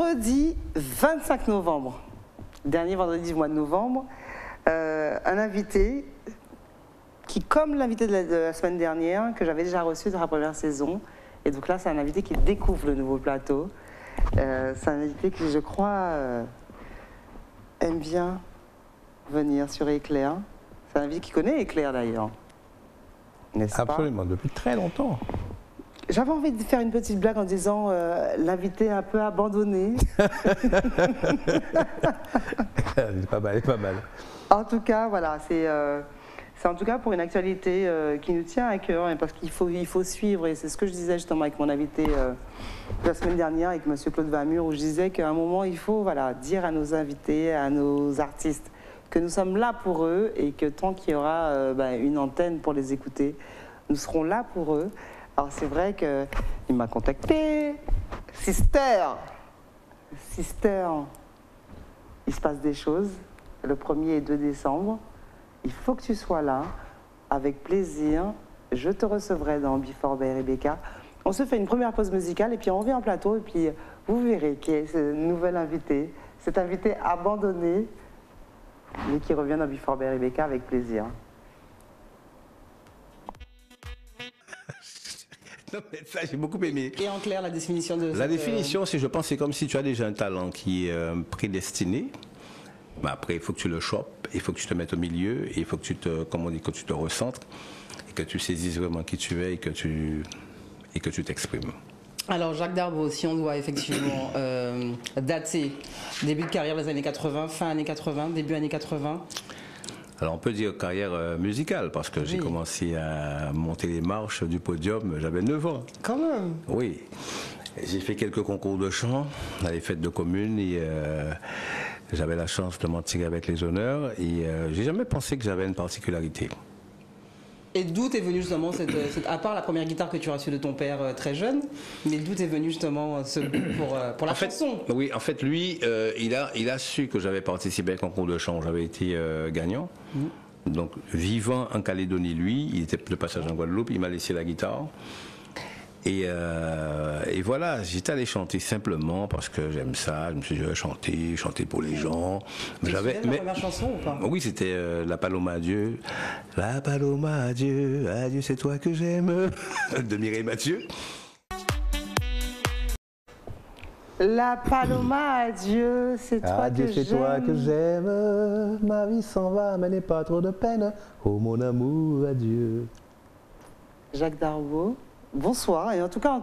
vendredi 25 novembre, dernier vendredi du mois de novembre, un invité qui, comme l'invité de la semaine dernière, que j'avais déjà reçu dans la première saison, et donc là c'est un invité qui découvre le nouveau plateau. C'est un invité qui, je crois, aime bien venir sur Éclair. C'est un invité qui connaît Éclair d'ailleurs, n'est-ce pas? Absolument, depuis très longtemps. J'avais envie de faire une petite blague en disant l'invité un peu abandonné. Elle est pas mal, elle est pas mal. En tout cas, voilà, c'est en tout cas pour une actualité qui nous tient à cœur, et parce qu'il faut suivre, et c'est ce que je disais justement avec mon invité la semaine dernière, avec M. Claude Vamur, où je disais qu'à un moment, il faut dire à nos invités, à nos artistes, que nous sommes là pour eux, et que tant qu'il y aura une antenne pour les écouter, nous serons là pour eux. Alors c'est vrai qu'il m'a contacté, Sister, il se passe des choses, le 1er et 2 décembre, il faut que tu sois là, avec plaisir, je te recevrai dans Before by Rebecca. On se fait une première pause musicale et puis on revient en plateau et puis vous verrez qui est ce nouvel invité, cet invité abandonné, mais qui revient dans Before by Rebecca avec plaisir. Non, mais ça, j'ai beaucoup aimé. Et en clair, la définition de... La définition, c'est, je pense, c'est comme si tu as déjà un talent qui est prédestiné. Mais après, il faut que tu le chopes, il faut que tu te mettes au milieu, et il faut que tu te, comme on dit, que tu te recentres, et que tu saisisses vraiment qui tu es, et que tu t'exprimes. Alors Jacques Darboux, si on doit effectivement dater début de carrière des années 80, fin années 80, début années 80. Alors on peut dire carrière musicale, parce que j'ai commencé à monter les marches du podium, j'avais 9 ans. Quand même. Oui. J'ai fait quelques concours de chant dans les fêtes de commune, et j'avais la chance de m'en tirer avec les honneurs, et j'ai jamais pensé que j'avais une particularité. Et d'où est venue justement à part la première guitare que tu as reçue de ton père très jeune, mais d'où est venu justement ce goût pour la chanson? Oui, en fait, lui, il a su que j'avais participé à un concours de chant, j'avais été gagnant. Donc, vivant en Calédonie, lui, il était de passage en Guadeloupe, il m'a laissé la guitare. Et voilà, j'étais allé chanter simplement parce que j'aime ça. Je me suis dit, chanter pour les gens. Tu te souviens de la première chanson ou pas? Oui, c'était La Paloma à Dieu. La Paloma à Dieu, adieu, c'est toi que j'aime, de Mireille Mathieu. La Paloma à Dieu, c'est toi que j'aime. Adieu, c'est toi que j'aime. Ma vie s'en va, mais n'aie pas trop de peine. Oh mon amour, adieu. Jacques Darboux. Bonsoir, et en tout cas,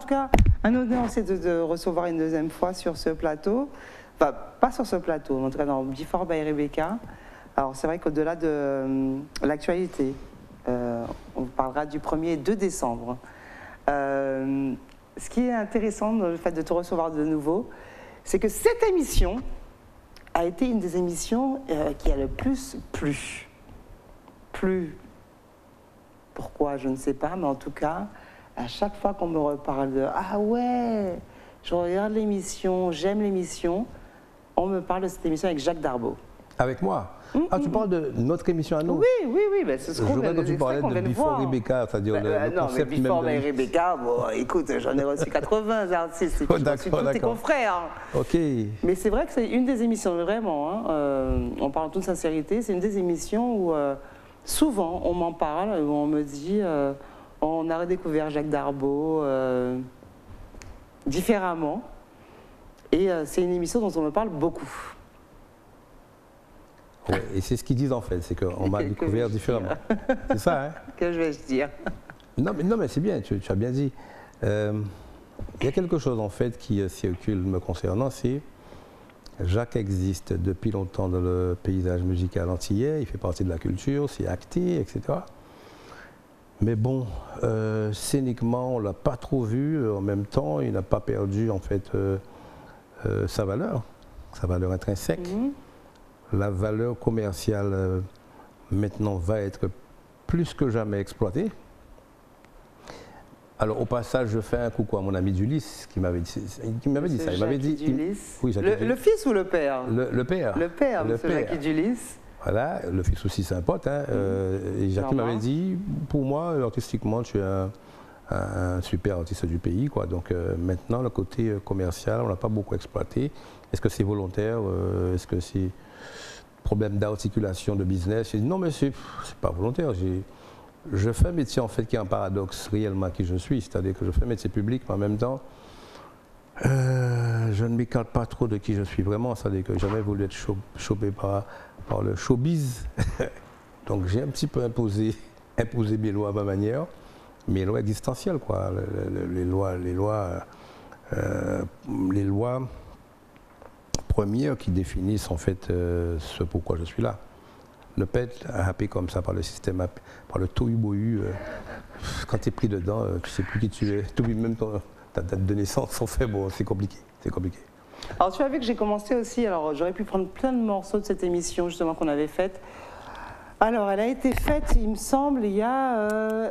un honneur c'est de recevoir une deuxième fois sur ce plateau, enfin pas sur ce plateau, mais en tout cas dans Before by Rebecca. Alors c'est vrai qu'au-delà de l'actualité, on parlera du 1er et 2 décembre. Ce qui est intéressant dans le fait de te recevoir de nouveau, c'est que cette émission a été une des émissions qui a le plus plu. Pourquoi, je ne sais pas, mais en tout cas, à chaque fois qu'on me reparle de « Ah ouais, je regarde l'émission, j'aime l'émission », on me parle de cette émission avec Jacques Darboux. Avec moi? Ah, tu parles de notre émission à nous? Oui, ben, c'est ce qu'on vient de voir. Je voudrais que tu parlais de Before Rebecca, c'est-à-dire le non, concept mais Before by Rebecca, bon, écoute, j'en ai reçu 80 artistes, Oh, je suis tous tes confrères. Ok. Mais c'est vrai que c'est une des émissions, vraiment, on parle en toute sincérité, c'est une des émissions où souvent on m'en parle, où on me dit... on a redécouvert Jacques Darboux différemment. Et c'est une émission dont on me parle beaucoup. Ouais, et c'est ce qu'ils disent en fait, c'est qu'on m'a découvert différemment. C'est ça, hein? Que vais-je dire? Non, mais c'est bien, tu as bien dit. Il y a quelque chose en fait qui circule me concernant, c'est Jacques existe depuis longtemps dans le paysage musical antillais, il fait partie de la culture, c'est acté, etc. Mais bon, scéniquement, on ne l'a pas trop vu. En même temps, il n'a pas perdu en fait sa valeur intrinsèque. La valeur commerciale maintenant va être plus que jamais exploitée. Alors au passage, je fais un coucou à mon ami Dulis qui m'avait dit ça. Il m'avait dit. Oui, le fils ou le père? Le père. Le père, M. Jacques Dulis. Voilà, le fils aussi c'est un pote. Hein, et Jacques m'avait dit, pour moi, artistiquement, tu es un un super artiste du pays, quoi. Donc maintenant, le côté commercial, on l'a pas beaucoup exploité. Est-ce que c'est volontaire? Est-ce que c'est problème d'articulation de business? J'ai dit non, mais c'est pas volontaire. Je fais un métier en fait qui est un paradoxe réellement qui je suis, c'est-à-dire que je fais un métier public, mais en même temps, je ne m'écarte pas trop de qui je suis vraiment, c'est-à-dire que j'ai jamais voulu être chopé par le showbiz. Donc j'ai un petit peu imposé mes lois à ma manière, mes lois existentielles, quoi. Les lois premières qui définissent en fait ce pourquoi je suis là. Ne pas être happé comme ça par le système, par le tohu-bohu. Quand tu es pris dedans, tu ne sais plus qui tu es. Tu oublies même ta date de naissance. En fait, bon, c'est compliqué. C'est compliqué. Alors tu as vu que j'ai commencé aussi, alors j'aurais pu prendre plein de morceaux de cette émission justement qu'on avait faite. Alors elle a été faite, il me semble, il y a...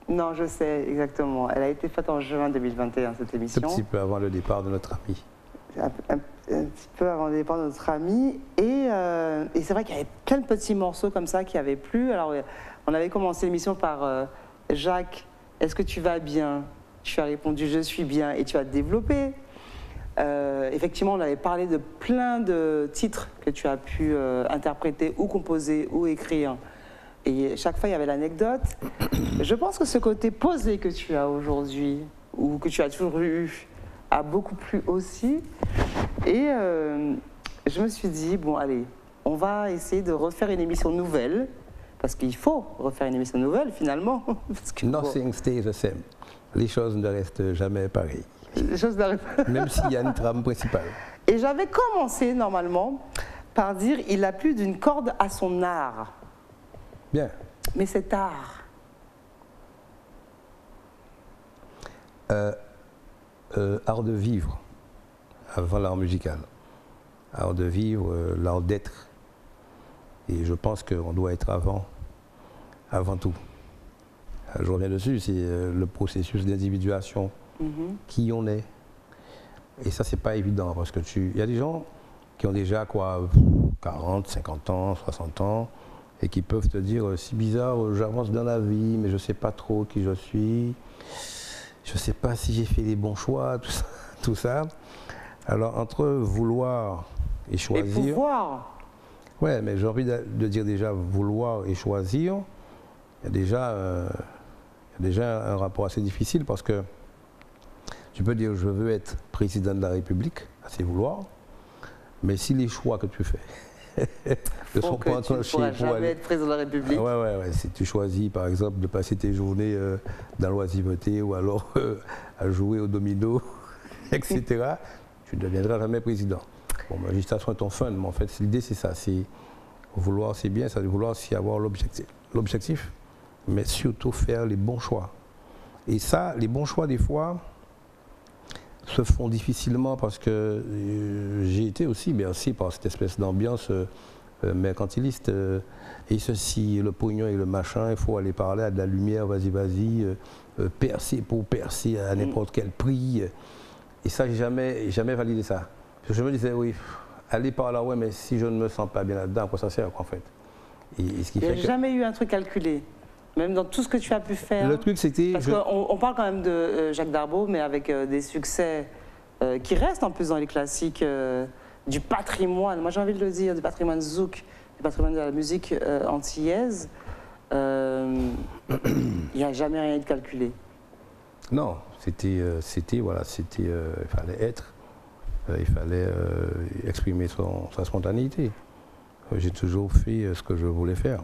Non, je sais exactement. Elle a été faite en juin 2021, cette émission. Un petit peu avant le départ de notre ami. Un petit peu avant le départ de notre ami. Et c'est vrai qu'il y avait plein de petits morceaux comme ça qui avaient plu. Alors, on avait commencé l'émission par Jacques, est-ce que tu vas bien? Tu as répondu, je suis bien, et tu as développé. Effectivement, on avait parlé de plein de titres que tu as pu interpréter ou composer ou écrire. Et chaque fois, il y avait l'anecdote. Je pense que ce côté posé que tu as aujourd'hui, ou que tu as toujours eu, a beaucoup plu aussi. Et je me suis dit, bon, allez, on va essayer de refaire une émission nouvelle, parce qu'il faut refaire une émission nouvelle, finalement. Parce que, Nothing stays the same. Les choses ne restent jamais pareilles. Les choses même s'il y a une trame principale. Et j'avais commencé, normalement, par dire, il a plus d'une corde à son art. Bien. Mais cet art... art de vivre, avant l'art musical. Art de vivre, l'art d'être. Et je pense qu'on doit être avant tout. Je reviens dessus, c'est le processus d'individuation, qui on est. Et ça, c'est pas évident, parce que il y a des gens qui ont déjà quoi, 40, 50 ans, 60 ans, et qui peuvent te dire, c'est bizarre, j'avance dans la vie, mais je sais pas trop qui je suis. Je ne sais pas si j'ai fait les bons choix, tout ça. Alors, entre vouloir et choisir... Et pouvoir. Ouais, mais j'ai envie de dire déjà vouloir et choisir, il y a déjà un rapport assez difficile parce que tu peux dire je veux être président de la République, c'est vouloir, mais si les choix que tu fais ne sont pas enclenchés pour jamais être président de la République. Ouais. Si tu choisis par exemple de passer tes journées dans l'oisiveté ou alors à jouer au domino, etc., tu ne deviendras jamais président. Bon, magistration est ton fun, mais en fait l'idée c'est ça, c'est vouloir, c'est bien, ça veut vouloir aussi avoir l'objectif, mais surtout faire les bons choix. Et ça, les bons choix des fois se font difficilement parce que j'ai été aussi bercé par cette espèce d'ambiance mercantiliste. Et ceci, le pognon et le machin, il faut aller parler à de la lumière, vas-y, percer pour percer à n'importe quel prix. Et ça, j'ai jamais validé ça. Parce que je me disais, oui, aller par là, ouais, mais si je ne me sens pas bien là-dedans, à quoi ça sert, quoi, en fait? Et ce qui fait jamais eu un truc calculé, même dans tout ce que tu as pu faire. Le truc, c'était... Parce qu'on parle quand même de Jacques Darboux, mais avec des succès qui restent en plus dans les classiques du patrimoine, moi j'ai envie de le dire, du patrimoine zouk, du patrimoine de la musique antillaise. Il n'y a jamais rien de calculé. Non, il fallait être, il fallait exprimer sa spontanéité. J'ai toujours fait ce que je voulais faire.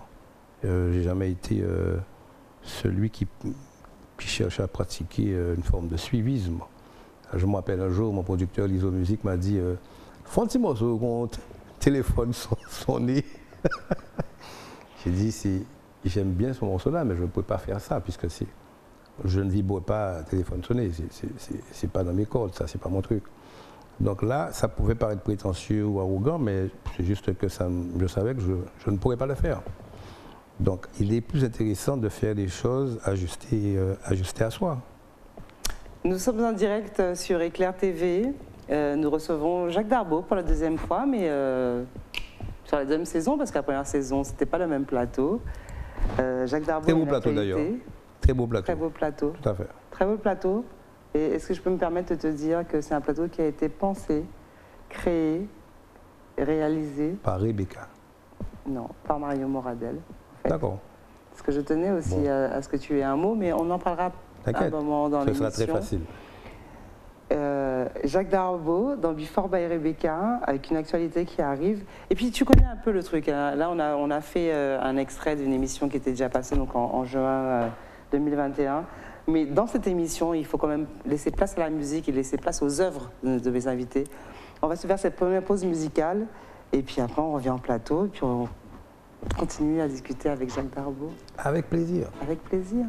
J'ai jamais été celui qui cherche à pratiquer une forme de suivisme. Je me rappelle un jour, mon producteur l'ISO Musique m'a dit fais un petit morceau, mon téléphone sonné. J'ai dit j'aime bien ce morceau-là, mais je ne peux pas faire ça puisque je ne vibre pas téléphone sonné. C'est pas dans mes cordes, ça, c'est pas mon truc. Donc là, ça pouvait paraître prétentieux ou arrogant, mais c'est juste que je savais que je ne pourrais pas le faire. Donc, il est plus intéressant de faire des choses ajustées à soi. Nous sommes en direct sur Éclair TV. Nous recevons Jacques Darboux pour la deuxième fois, mais sur la deuxième saison, parce que la première saison, c'était pas le même plateau. Jacques Darboux. Très beau plateau d'ailleurs. Très beau plateau. Très beau plateau. Tout à fait. Très beau plateau. Et est-ce que je peux me permettre de te dire que c'est un plateau qui a été pensé, créé, réalisé? Par Rebecca. Non, par Mario Moradel. En fait. D'accord. Parce que je tenais aussi à ce que tu aies un mot, mais on en parlera un moment dans l'émission. Ce sera très facile. Jacques Darbo dans Before by Rebecca, avec une actualité qui arrive. Et puis tu connais un peu le truc. Hein. Là, on a fait un extrait d'une émission qui était déjà passée donc en juin 2021. Mais dans cette émission, il faut quand même laisser place à la musique et laisser place aux œuvres de mes invités. On va se faire cette première pause musicale. Et puis après, on revient en plateau. Et puis on continue à discuter avec Jacques Darbo. Avec plaisir. Avec plaisir.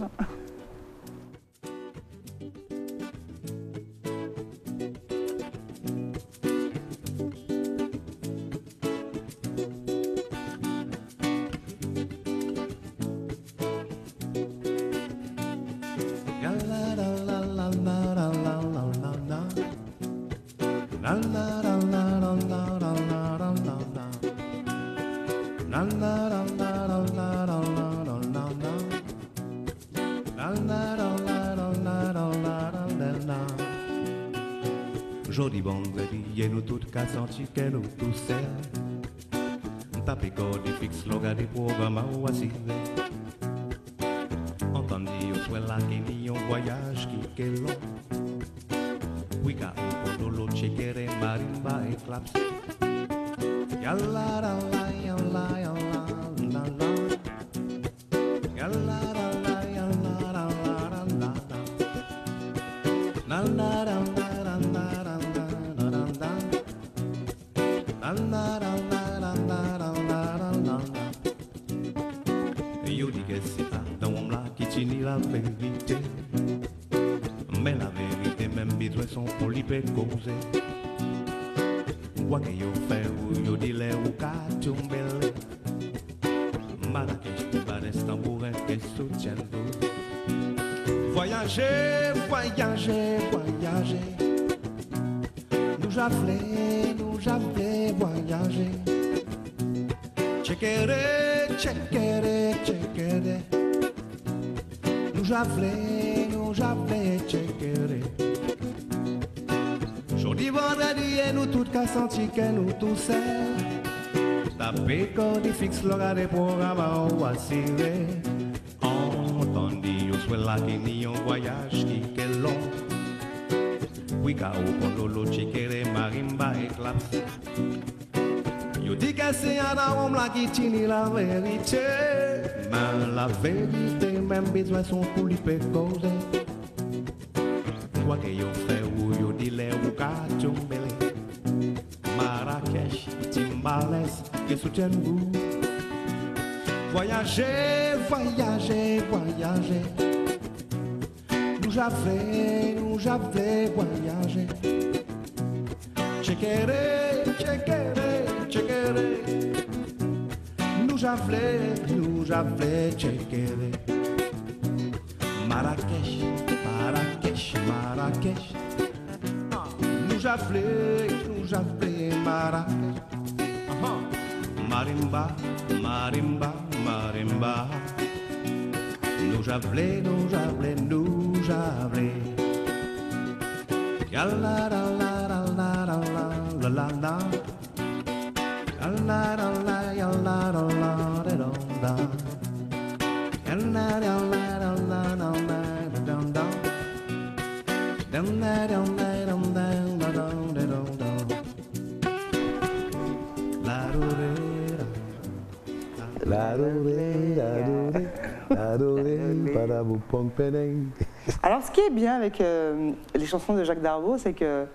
Jodi vendredi, et nous toutes qu'à sentir qu'elle nous tous tapez corde fixe, l'orga des programmes à oisir. Entendu, au soit là qu'il y a un voyage qui est long. Oui, car au fond de l'autre, chékere, marimba et claps. Yalla, la, yalla, yalla, la, la. Yalla, la, yalla, la, la, la, la. La, la, la, la. Yo dis que c'est pas dans mon là qui tient la vérité. Mais la vérité, même besoin sont pour l'y causer. Quoi que yo fait ou yo dis les ou qu'à tomber. Marrakech, Paris, tambourin, que soutient vous. Voyager, voyager, voyager. Nous j'avais voyager. Checkere, checkere, checkere. Nous j'avais checkere. Jeudi, vendredi, et nous toutes qu'à sentir que nous tous tapez corde fixe, l'orga des programmes à assurer. Entendu, au soit là qu'il y a un voyage qui est long. Oui, car au condolo, checkere, marimba et claps. Yo dis que c'est un homme là qui tient la vérité. Mais la vérité, même besoin sont pour lui causer. Quoi que yo fait ou yo dis les ou qu'à tomber. Marrakech, Timbales, que soutient vous. Voyager, voyager, voyager. Nous j'avais voyager. Checkere, checkere, checkere. Nous j'avais checkere. Marrakech, Marrakech, Marrakech. Nous j'avais Marrakech. Marimba, marimba, marimba. Nous j'avais. Yalla, la, la, la, la, la, la, la, la. Yalla, la, la, yalla, la, la, la, la. Yalla, la, la, la, la, la, la, la, la. Yalla, la, la, la, la, la, la, la, la. La, Alors, ce qui est bien avec les chansons de Jacques Darbo, c'est que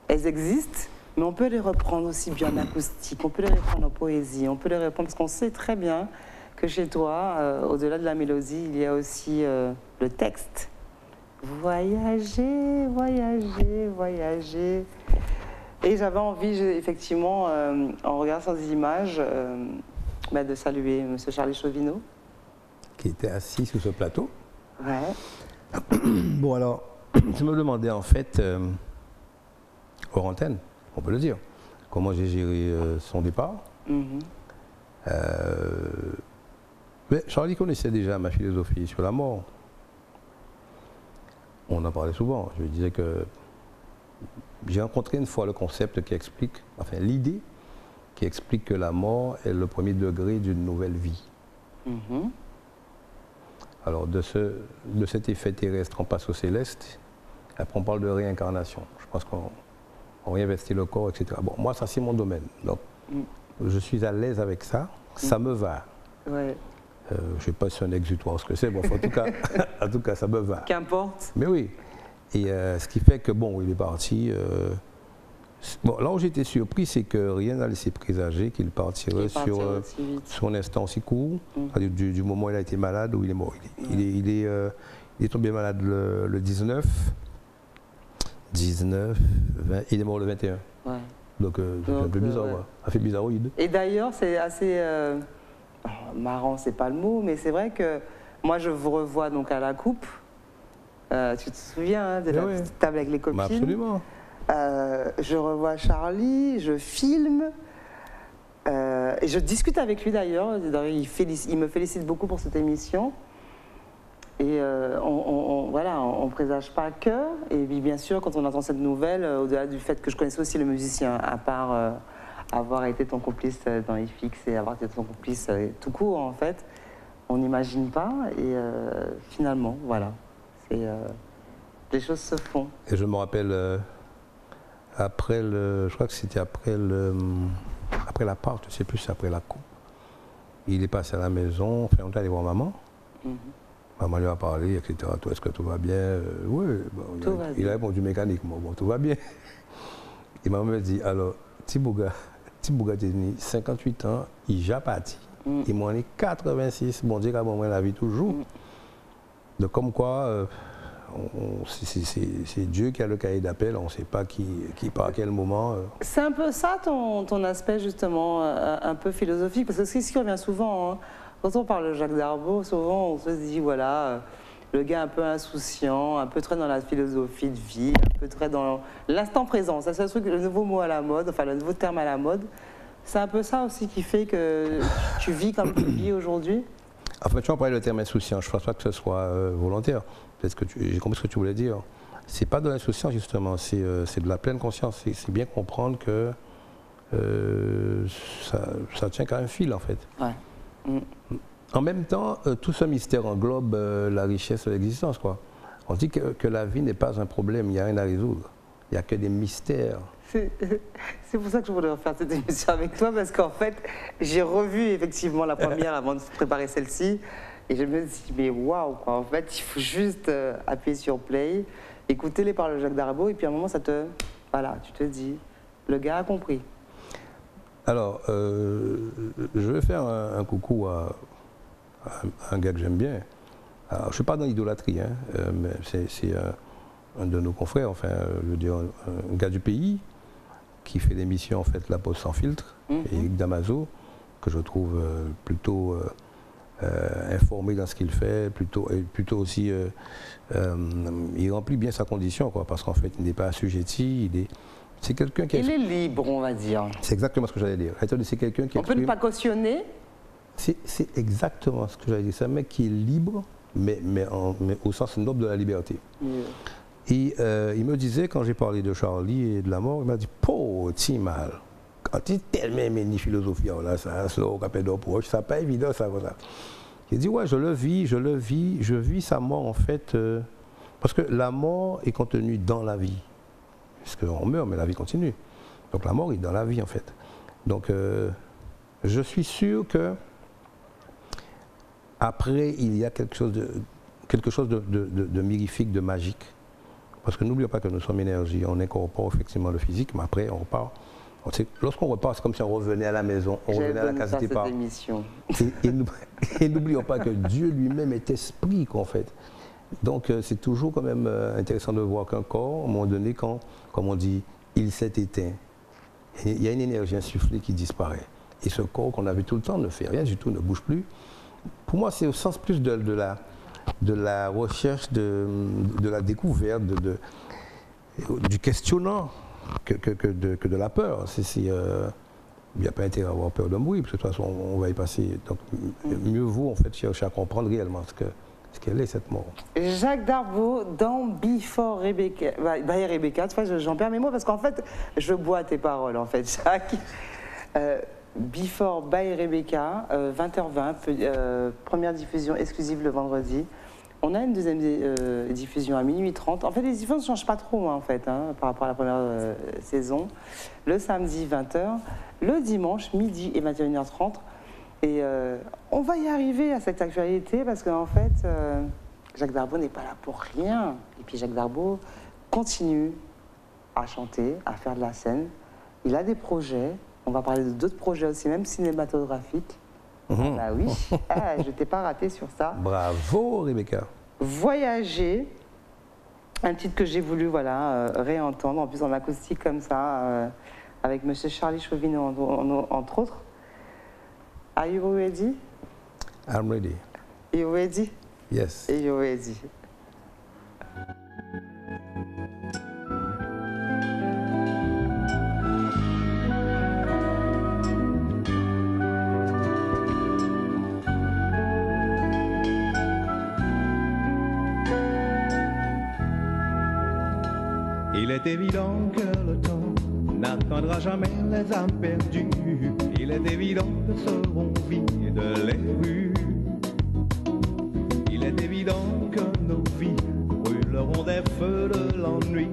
elles existent, mais on peut les reprendre aussi bien en acoustique, on peut les reprendre en poésie, on peut les reprendre parce qu'on sait très bien que chez toi, au-delà de la mélodie, il y a aussi le texte. Voyager, voyager, voyager. Et j'avais envie, effectivement, en regardant ces images, de saluer M. Charlie Chauvineau. Qui était assis sur ce plateau. Ouais. Bon, alors, je me demandais en fait, hors antenne, on peut le dire, comment j'ai géré son départ. Mais Charlie connaissait déjà ma philosophie sur la mort. on en parlait souvent. Je disais que j'ai rencontré une fois le concept qui explique, enfin l'idée qui explique que la mort est le premier degré d'une nouvelle vie. Mhm. Alors de cet effet terrestre, on passe au céleste. Après, on parle de réincarnation. Je pense qu'on réinvestit le corps, etc. Bon, moi, ça, c'est mon domaine. Donc, je suis à l'aise avec ça. Ça me va. Ouais. Je ne sais pas si c'est un exutoire, ce que c'est. Bon, en tout cas, ça me va. Qu'importe. Mais oui. Et ce qui fait que, bon, il est parti. Bon, là où j'étais surpris, c'est que rien n'a laissé présager qu'il partirait sur un instant aussi court. C'est-à-dire du moment où il a été malade, où il est mort. Il est tombé malade le 19, 20, il est mort le 21. Ouais. Donc c'est un peu bizarre, quoi. Ça fait bizarroïde. Et d'ailleurs, c'est assez marrant, c'est pas le mot, mais c'est vrai que moi, je vous revois donc à la coupe. Tu te souviens de la petite table avec les copines? Bah, absolument. Je revois Charlie, je filme, et je discute avec lui d'ailleurs. Il me félicite beaucoup pour cette émission. Et voilà, on ne présage pas que. Et puis bien sûr, quand on entend cette nouvelle, au-delà du fait que je connaissais aussi le musicien, à part avoir été ton complice dans FX et avoir été ton complice tout court en fait, on n'imagine pas. Et finalement, voilà, les choses se font. Et je me rappelle, je crois que c'était après l'appart, je ne sais plus si c'est après la coupe, il est passé à la maison, enfin, on est allé voir maman. Maman lui a parlé, etc. Est-ce que tout va bien? Oui, bon, il a répondu mécaniquement. Bon, tout va bien. Et maman me dit, alors, Tibouga Tini, 58 ans, il est déjà parti. Il m'en est 86, bon Dieu, qu'à moi la vie toujours. Donc, comme quoi, c'est Dieu qui a le cahier d'appel, on ne sait pas qui part à quel moment. C'est un peu ça ton aspect, justement, un peu philosophique, parce que c'est ce qui revient souvent. Hein. Quand on parle de Jacques Darboux, souvent on se dit, voilà, le gars un peu insouciant, un peu très dans la philosophie de vie, un peu très dans l'instant présent. Ça, c'est le nouveau mot à la mode, enfin le nouveau terme à la mode. C'est un peu ça aussi qui fait que tu vis comme tu vis aujourd'hui? En fait, tu as parlé le terme insouciant, je ne pense pas que ce soit volontaire. Peut-être que j'ai compris ce que tu voulais dire. C'est pas de l'insouciance, justement, c'est de la pleine conscience. C'est bien comprendre que ça tient qu'à un fil, en fait. Ouais. En même temps, tout ce mystère englobe la richesse de l'existence, quoi. On dit que la vie n'est pas un problème, il n'y a rien à résoudre. Il n'y a que des mystères. C'est pour ça que je voulais faire cette émission avec toi, parce qu'en fait, j'ai revu effectivement la première avant de préparer celle-ci, et je me suis dit, mais waouh, quoi. En fait, il faut juste appuyer sur play, écouter les paroles de Jacques Darboux, et puis à un moment, voilà, tu te dis, le gars a compris. Alors, je vais faire un coucou à un gars que j'aime bien. Alors, je ne suis pas dans l'idolâtrie, hein, mais c'est un de nos confrères, enfin, je veux dire, un gars du pays qui fait l'émission, en fait, La Pause sans filtre, Éric Damaso, que je trouve plutôt informé dans ce qu'il fait, plutôt aussi, il remplit bien sa condition, quoi, parce qu'en fait, il n'est pas assujetti, c'est quelqu'un qui... Il est libre, on va dire. C'est exactement ce que j'allais dire. C'est quelqu'un qui... On peut ne pas cautionner. C'est exactement ce que j'allais dire. C'est un mec qui est libre, mais au sens noble de la liberté. Et il me disait, quand j'ai parlé de Charlie et de la mort, il m'a dit, petit mal. Quand tu tellement aimé une philosophie, là, ça, slow, c'est pas évident, ça, comme ça. Il dit, ouais, je vis sa mort, en fait, parce que la mort est contenue dans la vie. Parce qu'on meurt, mais la vie continue. Donc la mort est dans la vie, en fait. Donc, je suis sûr que après, il y a quelque chose de mirifique, de magique. Parce que n'oublions pas que nous sommes énergie, on incorpore effectivement le physique, mais après, on repart. Lorsqu'on repart, c'est comme si on revenait à la maison, on revenait à la case départ. Et n'oublions pas que Dieu lui-même est esprit, en fait. Donc, c'est toujours quand même intéressant de voir qu'un corps, à un moment donné, quand, comme on dit, il s'est éteint, il y a une énergie insufflée qui disparaît. Et ce corps qu'on a vu tout le temps ne fait rien du tout, ne bouge plus. Pour moi, c'est au sens plus de la recherche, de la découverte, du questionnant que de la peur. Il n'y a pas intérêt à avoir peur d'un bruit, parce que de toute façon, on va y passer. Donc, mieux vaut en fait chercher à comprendre réellement ce qu'elle est, cette mort. Jacques Darbeau dans Before Rebecca. By Rebecca, tu vois, j'en perds mes mots parce qu'en fait, je bois tes paroles, en fait, Jacques. Before by Rebecca, 20h20, première diffusion exclusive le vendredi. On a une deuxième diffusion à minuit 30. En fait, les diffusions ne changent pas trop, hein, en fait, hein, par rapport à la première saison. Le samedi, 20h. Le dimanche, midi et 21h30. Et on va y arriver à cette actualité parce qu'en fait, Jacques Darbeau n'est pas là pour rien. Et puis Jacques Darbeau continue à chanter, à faire de la scène. Il a des projets. On va parler de d'autres projets aussi, même cinématographiques. Bah oui, je t'ai pas raté sur ça. Bravo, Rebecca. Voyager, un titre que j'ai voulu réentendre, en plus en acoustique comme ça, avec Monsieur Charlie Chauvin entre autres. Are you ready? I'm ready. You ready? Yes. You ready. Il est évident que le temps n'attendra jamais les âmes perdues. Il est évident que seront vides les rues. Il est évident que nos vies brûleront des feux de l'ennui.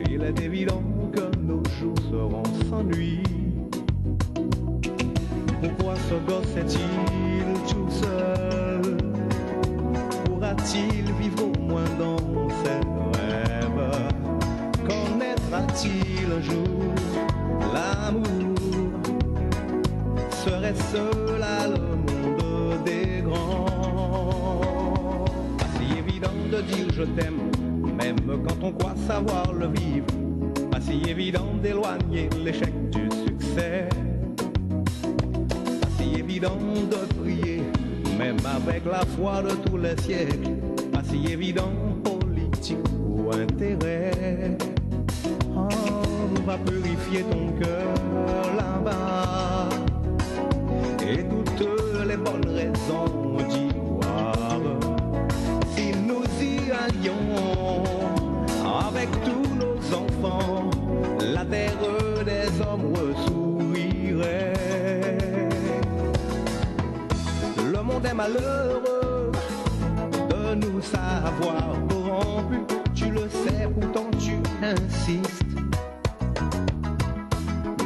Il est évident que nos jours seront sans nuit. Pourquoi ce gosse est-il tout seul? Pourra-t-il vivre au moins dans ses rêves? Connaîtra-t-il un jour l'amour? Serait-ce là le monde des grands? Pas si évident de dire je t'aime, même quand on croit savoir le vivre. Pas si évident d'éloigner l'échec du succès. Pas si évident de prier, même avec la foi de tous les siècles. Pas si évident politique ou intérêt. On va purifier ton cœur là-bas et toutes les bonnes raisons d'y croire. Si nous y allions avec tous nos enfants, la terre des hommes ressourirait. Le monde est malheureux de nous savoir corrompus. Tu le sais, pourtant tu insistes.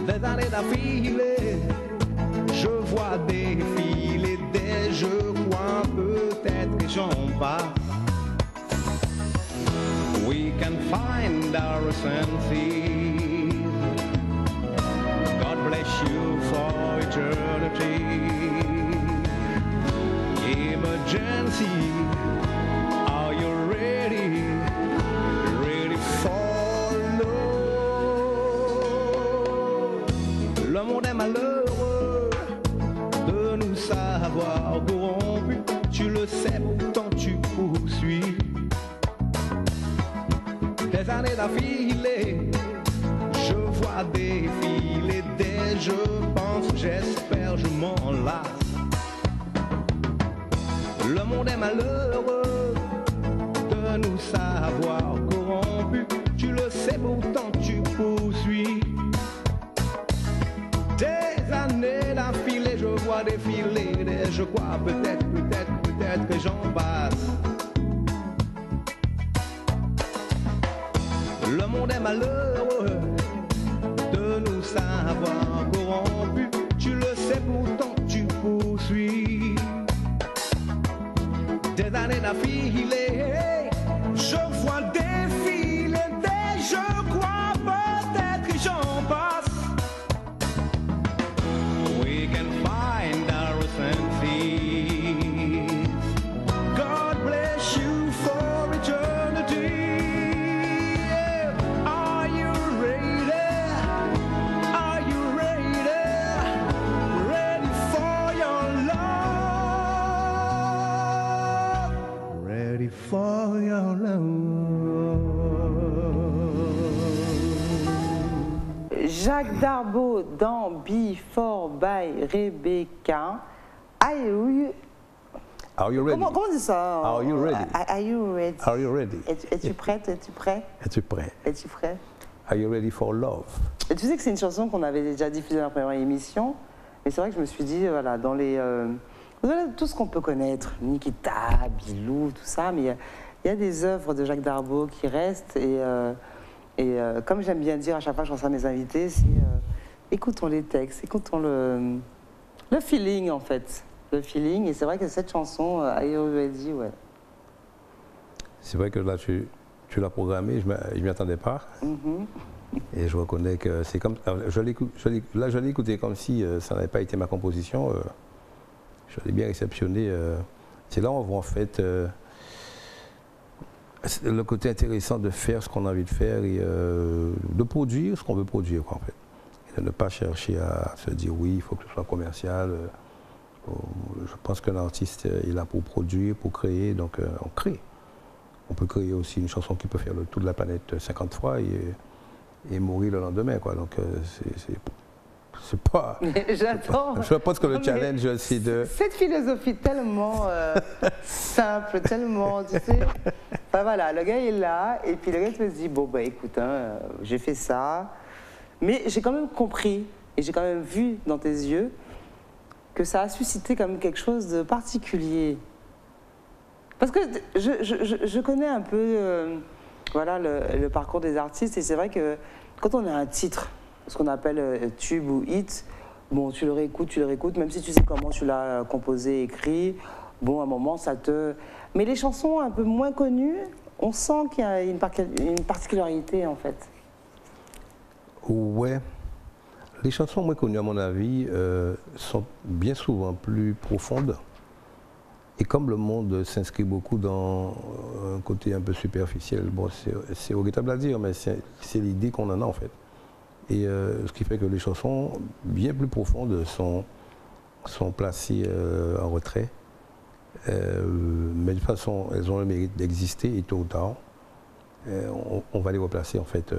Des années d'affilée, je vois défiler des je crois peut-être que j'en passe. We can find our senses. God bless you for eternity. Emergency, are you ready? Ready for love? Le monde est malheureux de nous savoir corrompus. Tu le sais, pourtant tu poursuis. Des années d'affilée, je vois défiler des je pense, j'espère, je m'en lasse. Le monde est malheureux de nous savoir corrompus. Tu le sais, pourtant tu poursuis. Des années d'affilée, je vois défiler des je crois peut-être que j'en passe. Le monde est malheureux de nous savoir corrompus. Tu le sais, pourtant tu poursuis. Des années d'affilée, je vois défiler des je crois peut-être que j'en passe. We can find our senses. God bless you for eternity. Are you ready? Are you ready? Ready for your love? Ready for your love? Jacques Darbeau dans Before by Rebecca. Are you ready? Comment on dit ça? Are you ready? Are you ready? Are you ready? Es-tu prête? Es-tu prêt? Es-tu prêt? Es-tu prêt? Are you ready for love? Et tu sais que c'est une chanson qu'on avait déjà diffusée dans la première émission, mais c'est vrai que je me suis dit, voilà, dans les... voilà, tout ce qu'on peut connaître, Nikita, Bilou, tout ça, mais il y a des œuvres de Jacques Darboux qui restent, et comme j'aime bien dire à chaque fois que je reçois mes invités, c'est écoutons les textes, écoutons le feeling en fait, le feeling, et c'est vrai que cette chanson, Are You Ready, ouais. C'est vrai que là, tu l'as programmé, je ne m'y attendais pas. Et je reconnais que c'est comme... je l'ai écouté comme si ça n'avait pas été ma composition. Je l'ai bien réceptionné. C'est là où on voit en fait le côté intéressant de faire ce qu'on a envie de faire et de produire ce qu'on veut produire, quoi, en fait. Et de ne pas chercher à se dire oui, il faut que ce soit commercial. Je pense qu'un artiste est là pour produire, pour créer, donc on crée. On peut créer aussi une chanson qui peut faire le tour de la planète 50 fois et mourir le lendemain, quoi. Donc c'est pas... J'adore. Je pense que le challenge, c'est de... Cette philosophie tellement simple, tellement, tu sais... Enfin voilà, le gars est là, et puis le gars se dit, bon bah écoute, hein, j'ai fait ça, mais j'ai quand même compris, et j'ai quand même vu dans tes yeux, que ça a suscité quand même quelque chose de particulier. Parce que je connais un peu voilà, le parcours des artistes, et c'est vrai que quand on a un titre, ce qu'on appelle tube ou hit, bon, tu le réécoutes, même si tu sais comment tu l'as composé, écrit, bon, à un moment, ça te... Mais les chansons un peu moins connues, on sent qu'il y a une particularité, en fait. Ouais. Les chansons moins connues, à mon avis, sont bien souvent plus profondes. Et comme le monde s'inscrit beaucoup dans un côté un peu superficiel, bon, c'est regrettable à dire, mais c'est l'idée qu'on en a en fait. Et ce qui fait que les chansons bien plus profondes sont placées en retrait. Mais de toute façon, elles ont le mérite d'exister et tôt ou tard, on va les replacer en fait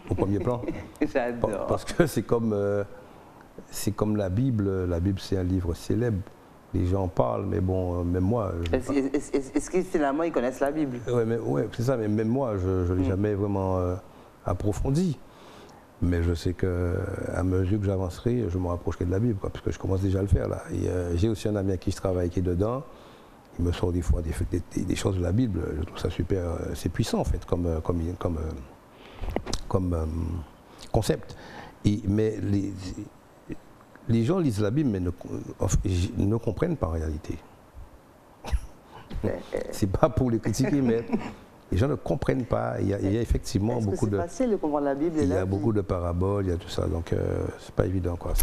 au premier plan. J'adore. Parce que c'est comme la Bible. La Bible, c'est un livre célèbre. Les gens parlent, mais bon, même moi... Est-ce que finalement ils connaissent la Bible? Oui, c'est ça, mais même moi, je ne l'ai jamais vraiment approfondi. Mais je sais qu'à mesure que j'avancerai, je me rapprocherai de la Bible, quoi, parce que je commence déjà à le faire là. Et j'ai aussi un ami à qui je travaille qui est dedans. Il me sort des fois des choses de la Bible. Je trouve ça super, c'est puissant en fait, comme concept. Mais les gens lisent la Bible, mais ne comprennent pas en réalité. C'est pas pour les critiquer, mais les gens ne comprennent pas. Il y a effectivement beaucoup de... C'est facile de comprendre la Bible. Il y a beaucoup de paraboles, il y a tout ça, donc c'est pas évident, quoi.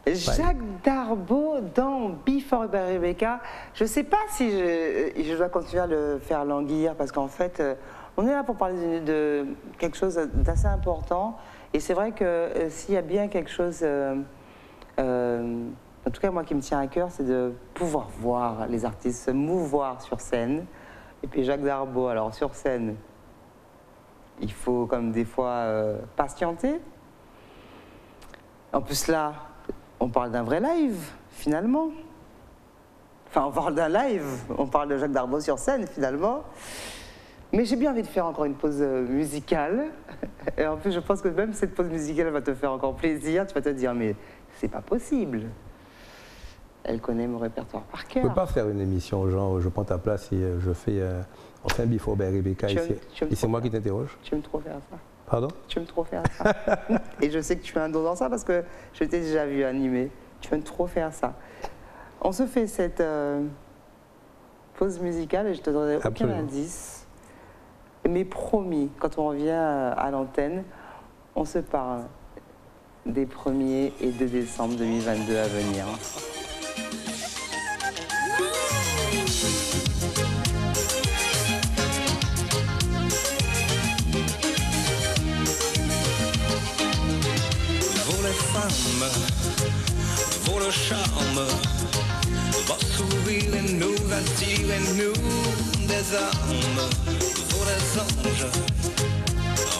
Jacques Darboux dans Before Rebecca. Je ne sais pas si je dois continuer à le faire languir, parce qu'en fait, on est là pour parler de quelque chose d'assez important. Et c'est vrai que s'il y a bien quelque chose... en tout cas, moi qui me tient à cœur, c'est de pouvoir voir les artistes se mouvoir sur scène. Et puis Jacques Darboux, alors sur scène, il faut comme des fois patienter. En plus là, on parle d'un vrai live, finalement. Enfin, on parle d'un live, on parle de Jacques Darboux sur scène, finalement. Mais j'ai bien envie de faire encore une pause musicale. Et en plus, je pense que même cette pause musicale va te faire encore plaisir. Tu vas te dire, mais c'est pas possible. Elle connaît mon répertoire par cœur. Je ne peux pas faire une émission, genre, je prends ta place et on fait un Before Rebecca et c'est moi qui t'interroge. Tu aimes trop faire ça. Pardon? Tu aimes trop faire ça. Et je sais que tu as un don dans ça parce que je t'ai déjà vu animer. Tu aimes trop faire ça. On se fait cette pause musicale et je te donnerai aucun indice. Mais promis, quand on revient à l'antenne, on se parle des 1er et 2 décembre 2022 à venir. Vaut les femmes, vaut le charme, votre sourire et nous attire et nous des âmes, vaut les anges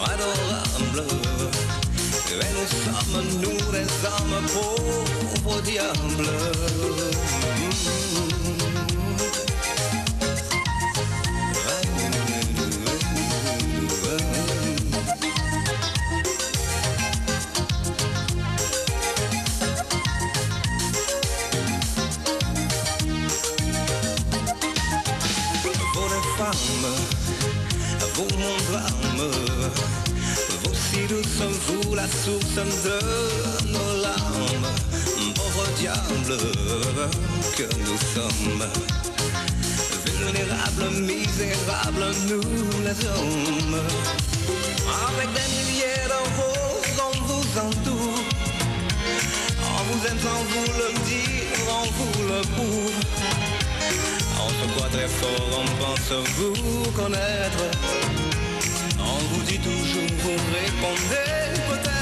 adorables. Et nous sommes, nous, les hommes pauvres diables. la source de nos larmes, pauvres diables que nous sommes. Vulnérables, misérables, nous les hommes. Avec des milliers de roses, on vous entoure. On vous aime sans vous le dire, on vous le prouve. On se croit très fort, on pense vous connaître. On vous dit toujours, vous répondez peut-être.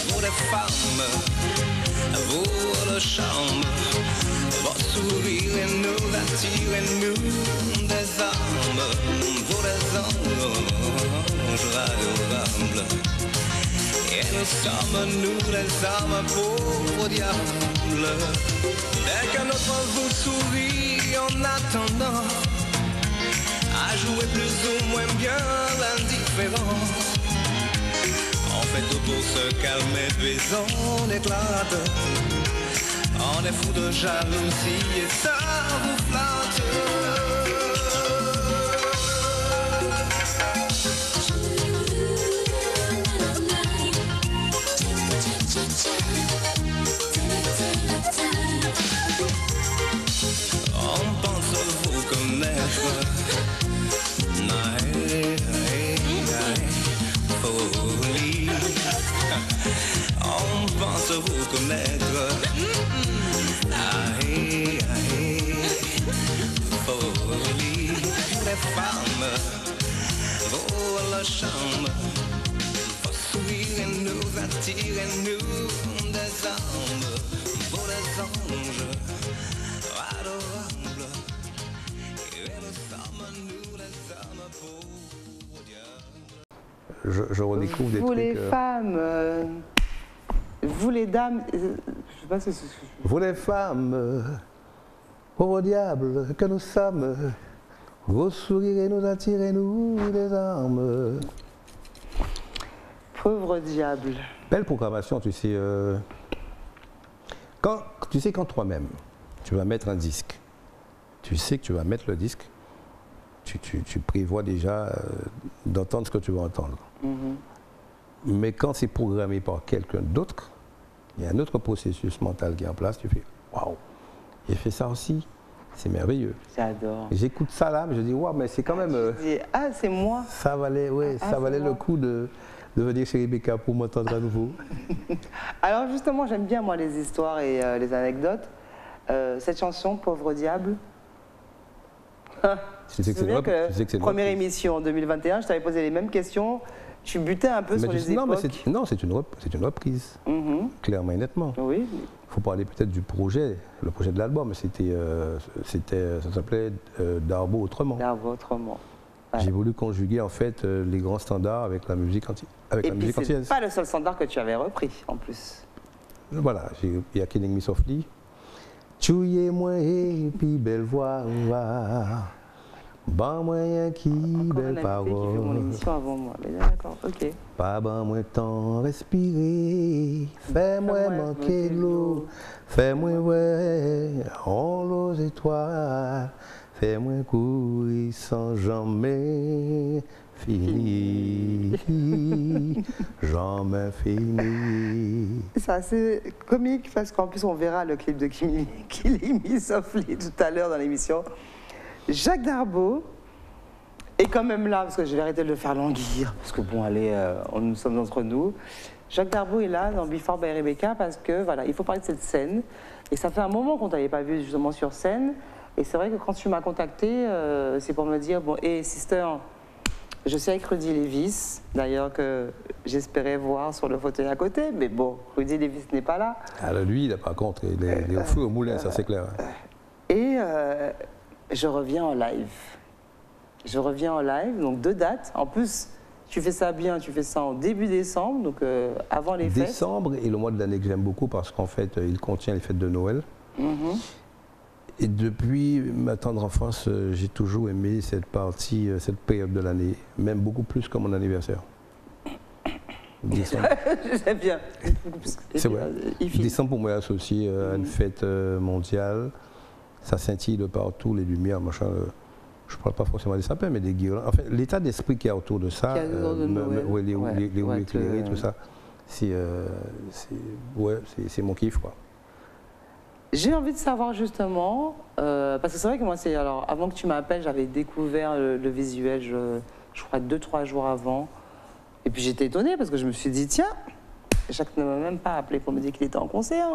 Vous les femmes, vous le charme, votre sourire nous attire et nous désarme. Vous les anges adorables, et nous sommes nous les âmes pauvres diables. Dès qu'un autre vous sourit en attendant à jouer plus ou moins bien l'indifférence, on fait tout pour se calmer puis on éclate. On est fou de jalousie et ça vous flatte. On pense vous connaître. Folie. On pense vous connaître. Folie. Les femmes, vous le charme, vos sourires nous attirent et nous désarment. Vous les anges adorables, et nous sommes nous les âmes pauvres diables. Je redécouvre des vous trucs. Les femmes, vous les dames, je sais pas si c'est... Vous les femmes, pauvres diables que nous sommes, vos sourires nous attirent et nous des armes. Pauvre diable. Belle programmation, tu sais. Quand toi-même, tu vas mettre un disque, tu sais que tu vas mettre le disque, tu prévois déjà d'entendre ce que tu vas entendre. Mais quand c'est programmé par quelqu'un d'autre, il y a un autre processus mental qui est en place, tu fais waouh, il fait ça aussi, c'est merveilleux. J'adore. J'écoute ça là, mais je dis waouh, mais c'est quand même. Je dis, ah, c'est moi. Ça valait, ouais, ça valait le coup de venir chez Rebecca pour m'entendre à nouveau. Alors justement, j'aime bien moi les histoires et les anecdotes. Cette chanson, Pauvre diable. Tu sais que c'est une première reprise. émission en 2021, je t'avais posé les mêmes questions. Tu butais un peu Mais sur les non, mais époques. c'est une reprise, clairement et nettement. Oui. Il faut parler peut-être du projet, le projet de l'album. Ça s'appelait Darbo autrement. Darbo autrement. Ouais. J'ai voulu conjuguer en fait les grands standards avec la musique antillaise. Et puis c'est pas le seul standard que tu avais repris en plus. Voilà, il y a Killing Me Softly. Chouye moi et puis belle voix, ban moyen qui belle parole. Qui fait mon émission avant moi. Mais d'accord, ok. Pas ban moins temps respirer, fais-moi manquer de l'eau, fais-moi ouais, en l'eau étoiles, fais-moi courir sans jamais finir, jamais finir. C'est assez comique parce qu'en plus on verra le clip de Killing Me Softly tout à l'heure dans l'émission. Jacques Darbo est quand même là, parce que je vais arrêter de le faire languir, parce que bon, allez, nous sommes entre nous. Jacques Darbo est là dans Before by Rebecca parce que voilà, il faut parler de cette scène. Et ça fait un moment qu'on ne t'avait pas vu justement sur scène. Et c'est vrai que quand tu m'as contacté, c'est pour me dire, bon, hé, sister, je suis avec Rudy Lévis, d'ailleurs que j'espérais voir sur le fauteuil à côté, mais bon, Rudy Lévis n'est pas là. Alors lui, par contre, il est au feu au moulin, ça c'est clair. Et je reviens en live. Je reviens en live, donc 2 dates. En plus, tu fais ça bien, tu fais ça en début décembre, donc avant les fêtes. Décembre est le mois de l'année que j'aime beaucoup parce qu'en fait, il contient les fêtes de Noël. Et depuis ma tendre enfance, j'ai toujours aimé cette partie, cette période de l'année, même beaucoup plus que mon anniversaire. Décembre. J'aime bien. C'est vrai. Décembre, pour moi, est associé à une fête mondiale. Ça scintille de partout, les lumières, machin. Je ne parle pas forcément des sapins, mais des guirlandes. Enfin, l'état d'esprit qu'il y a autour de ça, les roues éclairées, tout ça, c'est mon kiff, quoi. J'ai envie de savoir justement, parce que c'est vrai que moi, alors, avant que tu m'appelles, j'avais découvert le visuel, je crois 2-3 jours avant. Et puis j'étais étonnée parce que je me suis dit, tiens, Jacques ne m'a même pas appelé pour me dire qu'il était en concert.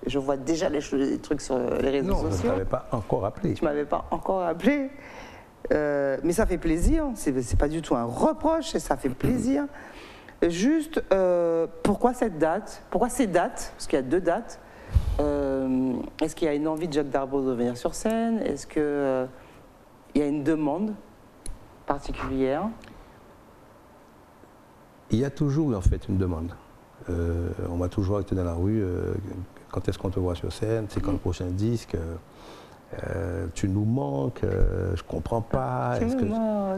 Je vois déjà les trucs sur les réseaux sociaux. Non, je ne t'avais pas encore appelé. Tu ne m'avais pas encore appelé. Mais ça fait plaisir, c'est pas du tout un reproche, et ça fait plaisir. Juste, pourquoi cette date? Pourquoi ces dates? Parce qu'il y a 2 dates. Est-ce qu'il y a une envie de Jacques Darboux de venir sur scène? Est-ce qu'il y a une demande particulière? Il y a toujours en fait une demande. On m'a toujours été dans la rue, quand est-ce qu'on te voit sur scène, c'est quand le prochain disque, tu nous manques, je comprends pas,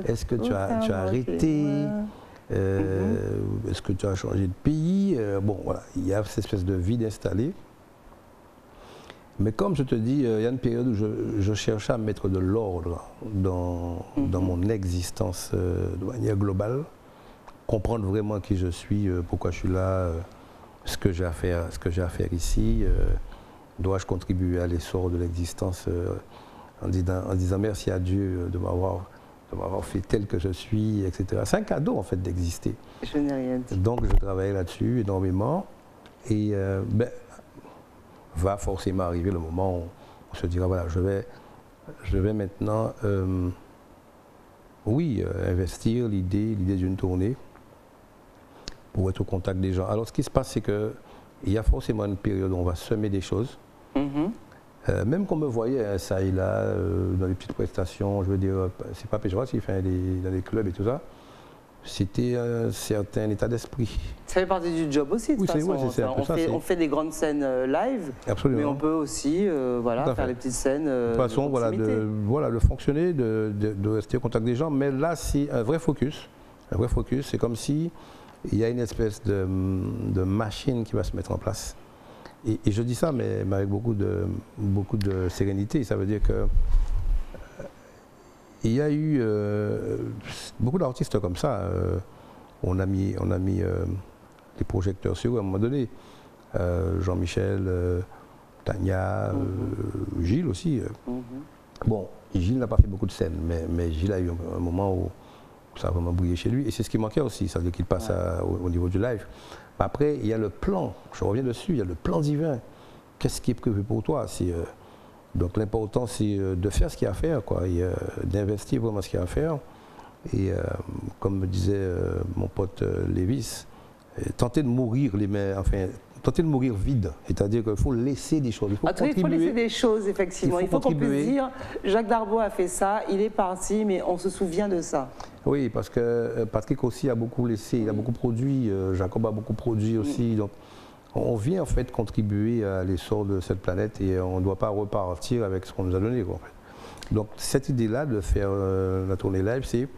est-ce que tu as arrêté, est-ce que tu as changé de pays, bon voilà, il y a cette espèce de vide installé. Mais comme je te dis, il y a une période où je cherchais à mettre de l'ordre dans mon existence de manière globale, comprendre vraiment qui je suis, pourquoi je suis là, ce que j'ai à faire ici, dois-je contribuer à l'essor de l'existence en disant merci à Dieu de m'avoir fait tel que je suis, etc. C'est un cadeau en fait d'exister. Je n'ai rien dit. Donc je travaille là-dessus énormément et va forcément arriver le moment où on se dira voilà, je vais maintenant investir l'idée d'une tournée pour être au contact des gens. Alors ce qui se passe, c'est qu'il y a forcément une période où on va semer des choses. Même qu'on me voyait ça et là, dans les petites prestations, je veux dire, c'est pas péjoratif, hein, dans les clubs et tout ça, c'était un certain état d'esprit. Ça fait partie du job aussi, de toute façon. On fait des grandes scènes live, absolument, mais on peut aussi faire les petites scènes de toute façon, de fonctionner, de rester au contact des gens, mais là, c'est un vrai focus. Un vrai focus, c'est comme si il y a une espèce de machine qui va se mettre en place. Et je dis ça, mais avec beaucoup de sérénité. Ça veut dire que il y a eu beaucoup d'artistes comme ça. On a mis les projecteurs sur eux à un moment donné. Jean-Michel, Tania, Gilles aussi. Bon, Gilles n'a pas fait beaucoup de scènes, mais Gilles a eu un moment où ça a vraiment brillé chez lui. Et c'est ce qui manquait aussi, ça veut dire qu'il passe au niveau du live. Après, il y a le plan, je reviens dessus, il y a le plan divin. Qu'est-ce qui est prévu pour toi? Donc l'important, c'est de faire ce qu'il y a à faire, quoi, et d'investir vraiment ce qu'il y a à faire. Et comme me disait mon pote Lévis, tenter de mourir tenter de mourir vide, c'est-à-dire qu'il faut laisser des choses. Il faut laisser des choses, effectivement. Il faut qu'on puisse dire, Jacques Darboux a fait ça, il est parti, mais on se souvient de ça. Oui, parce que Patrick aussi a beaucoup laissé, il a beaucoup produit, Jacob a beaucoup produit aussi. Donc on vient en fait contribuer à l'essor de cette planète et on ne doit pas repartir avec ce qu'on nous a donné, quoi, en fait. Donc cette idée-là de faire la tournée live, c'est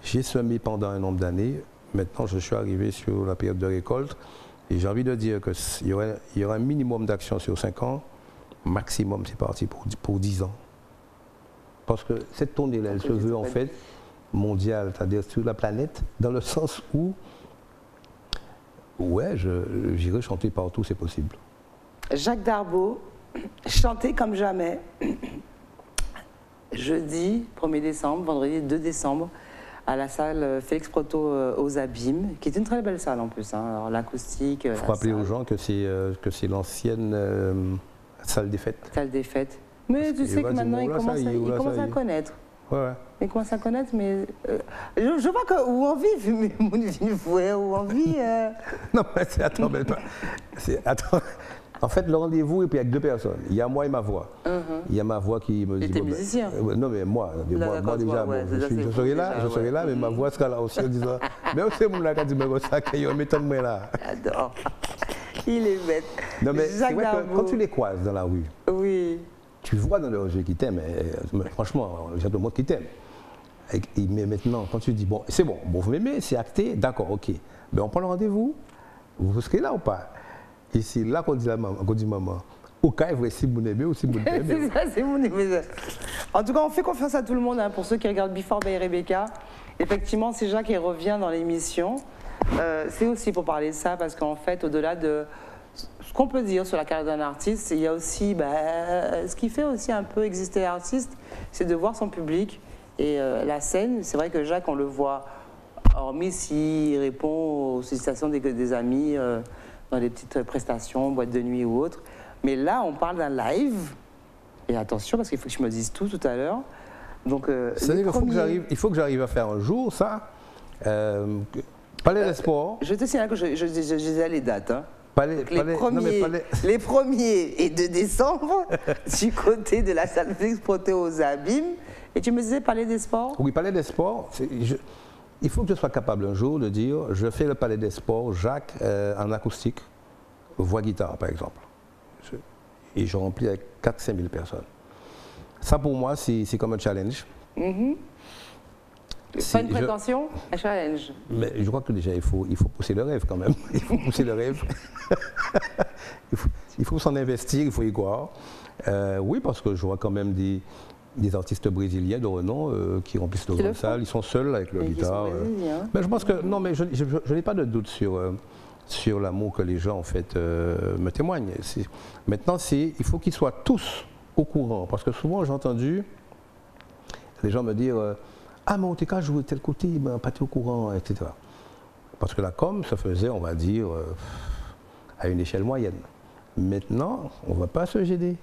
j'ai semé pendant un nombre d'années, maintenant je suis arrivé sur la période de récolte. Et j'ai envie de dire qu'il y aura un minimum d'action sur 5 ans, maximum c'est parti pour 10 ans. Parce que cette tournée-là, elle se veut en fait mondiale, c'est-à-dire sur la planète, dans le sens où, j'irai chanter partout, c'est possible. Jacques Darboux, chanter comme jamais, jeudi 1er décembre, vendredi 2 décembre, à la salle Félix Proto aux Abîmes, qui est une très belle salle en plus. Alors l'acoustique. Il faut rappeler aux gens que c'est l'ancienne salle des fêtes. Salle des fêtes. Mais tu sais que maintenant ils commencent à connaître. Ouais. Ils commencent à connaître, mais je vois que où on vit, mais où on vit. Non, mais attends. En fait, le rendez-vous est avec 2 personnes. Il y a moi et ma voix. Il y a ma voix qui me dit... T'es musicien. Non, mais moi déjà, je serai là, mais ma voix sera là aussi en disant... Mais c'est mon là qui dit, mais ça, qu'il y a un méthode, moi là. J'adore. Il est bête. Non, mais c'est vrai que quand tu les croises dans la rue, oui, tu vois dans leurs yeux qu'ils t'aiment, franchement, il y a tout le monde qui t'aime. Mais maintenant, quand tu dis, bon, c'est bon, vous m'aimez, c'est acté, d'accord, ok. Mais on prend le rendez-vous, vous serez là ou pas? Et c'est là qu'on dit, maman, au cas où si vous m'aimez ou si vous m'aimez. C'est ça, c'est mon aimé. En tout cas, on fait confiance à tout le monde, hein, pour ceux qui regardent Before by Rebecca. Effectivement, c'est Jacques qui revient dans l'émission. C'est aussi pour parler de ça, parce qu'en fait, au-delà de ce qu'on peut dire sur la carrière d'un artiste, il y a aussi, ce qui fait aussi un peu exister l'artiste, c'est de voir son public. Et la scène, c'est vrai que Jacques, on le voit, hormis s'il répond aux sollicitations des amis dans des petites prestations, boîtes de nuit ou autres. Mais là, on parle d'un live. Et attention, parce qu'il faut que je me dise tout à l'heure. Donc, c'est-à-dire qu'il faut que j'arrive à faire un jour, ça. Palais des Sports. Je te signale que je disais les dates. Hein. Les 1er et 2 décembre, du côté de la salle Félix Proté aux Abîmes. Et tu me disais Palais des Sports? Oui, Palais des Sports. Il faut que je sois capable un jour de dire, je fais le Palais des Sports, Jacques, en acoustique, voix-guitare par exemple. Et je remplis avec 4-5 000 personnes. Ça pour moi, c'est comme un challenge. Pas une prétention, un challenge. Mais je crois que déjà, il faut pousser le rêve quand même. Il faut pousser le rêve. il faut s'en investir, il faut y croire. Oui, parce que je vois quand même des artistes brésiliens de renom qui remplissent le grand salle. Ils sont seuls avec leur guitare. Mais je pense que, non, mais je n'ai pas de doute sur l'amour que les gens en fait me témoignent. Maintenant, il faut qu'ils soient tous au courant. Parce que souvent, j'ai entendu les gens me dire ah, mais on t'a qu'à jouer tel côté, ben, pas au courant, etc. Parce que la com, ça faisait, on va dire, à une échelle moyenne. Maintenant, on ne va pas se gêner.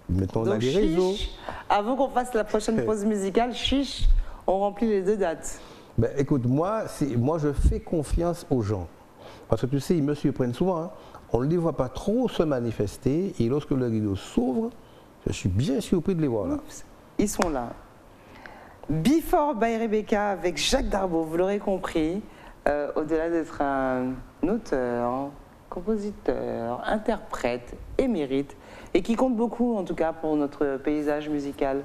Maintenant, on a les réseaux. Avant qu'on fasse la prochaine pause musicale, chiche, on remplit les 2 dates. Ben, écoute, moi, je fais confiance aux gens. Parce que tu sais, ils me surprennent souvent. Hein. On ne les voit pas trop se manifester. Et lorsque le rideau s'ouvre, je suis bien surpris de les voir là. Oups, ils sont là. Before by Rebecca avec Jacques Darboux, vous l'aurez compris, au-delà d'être un auteur, compositeur, interprète, émérite, et qui compte beaucoup en tout cas pour notre paysage musical.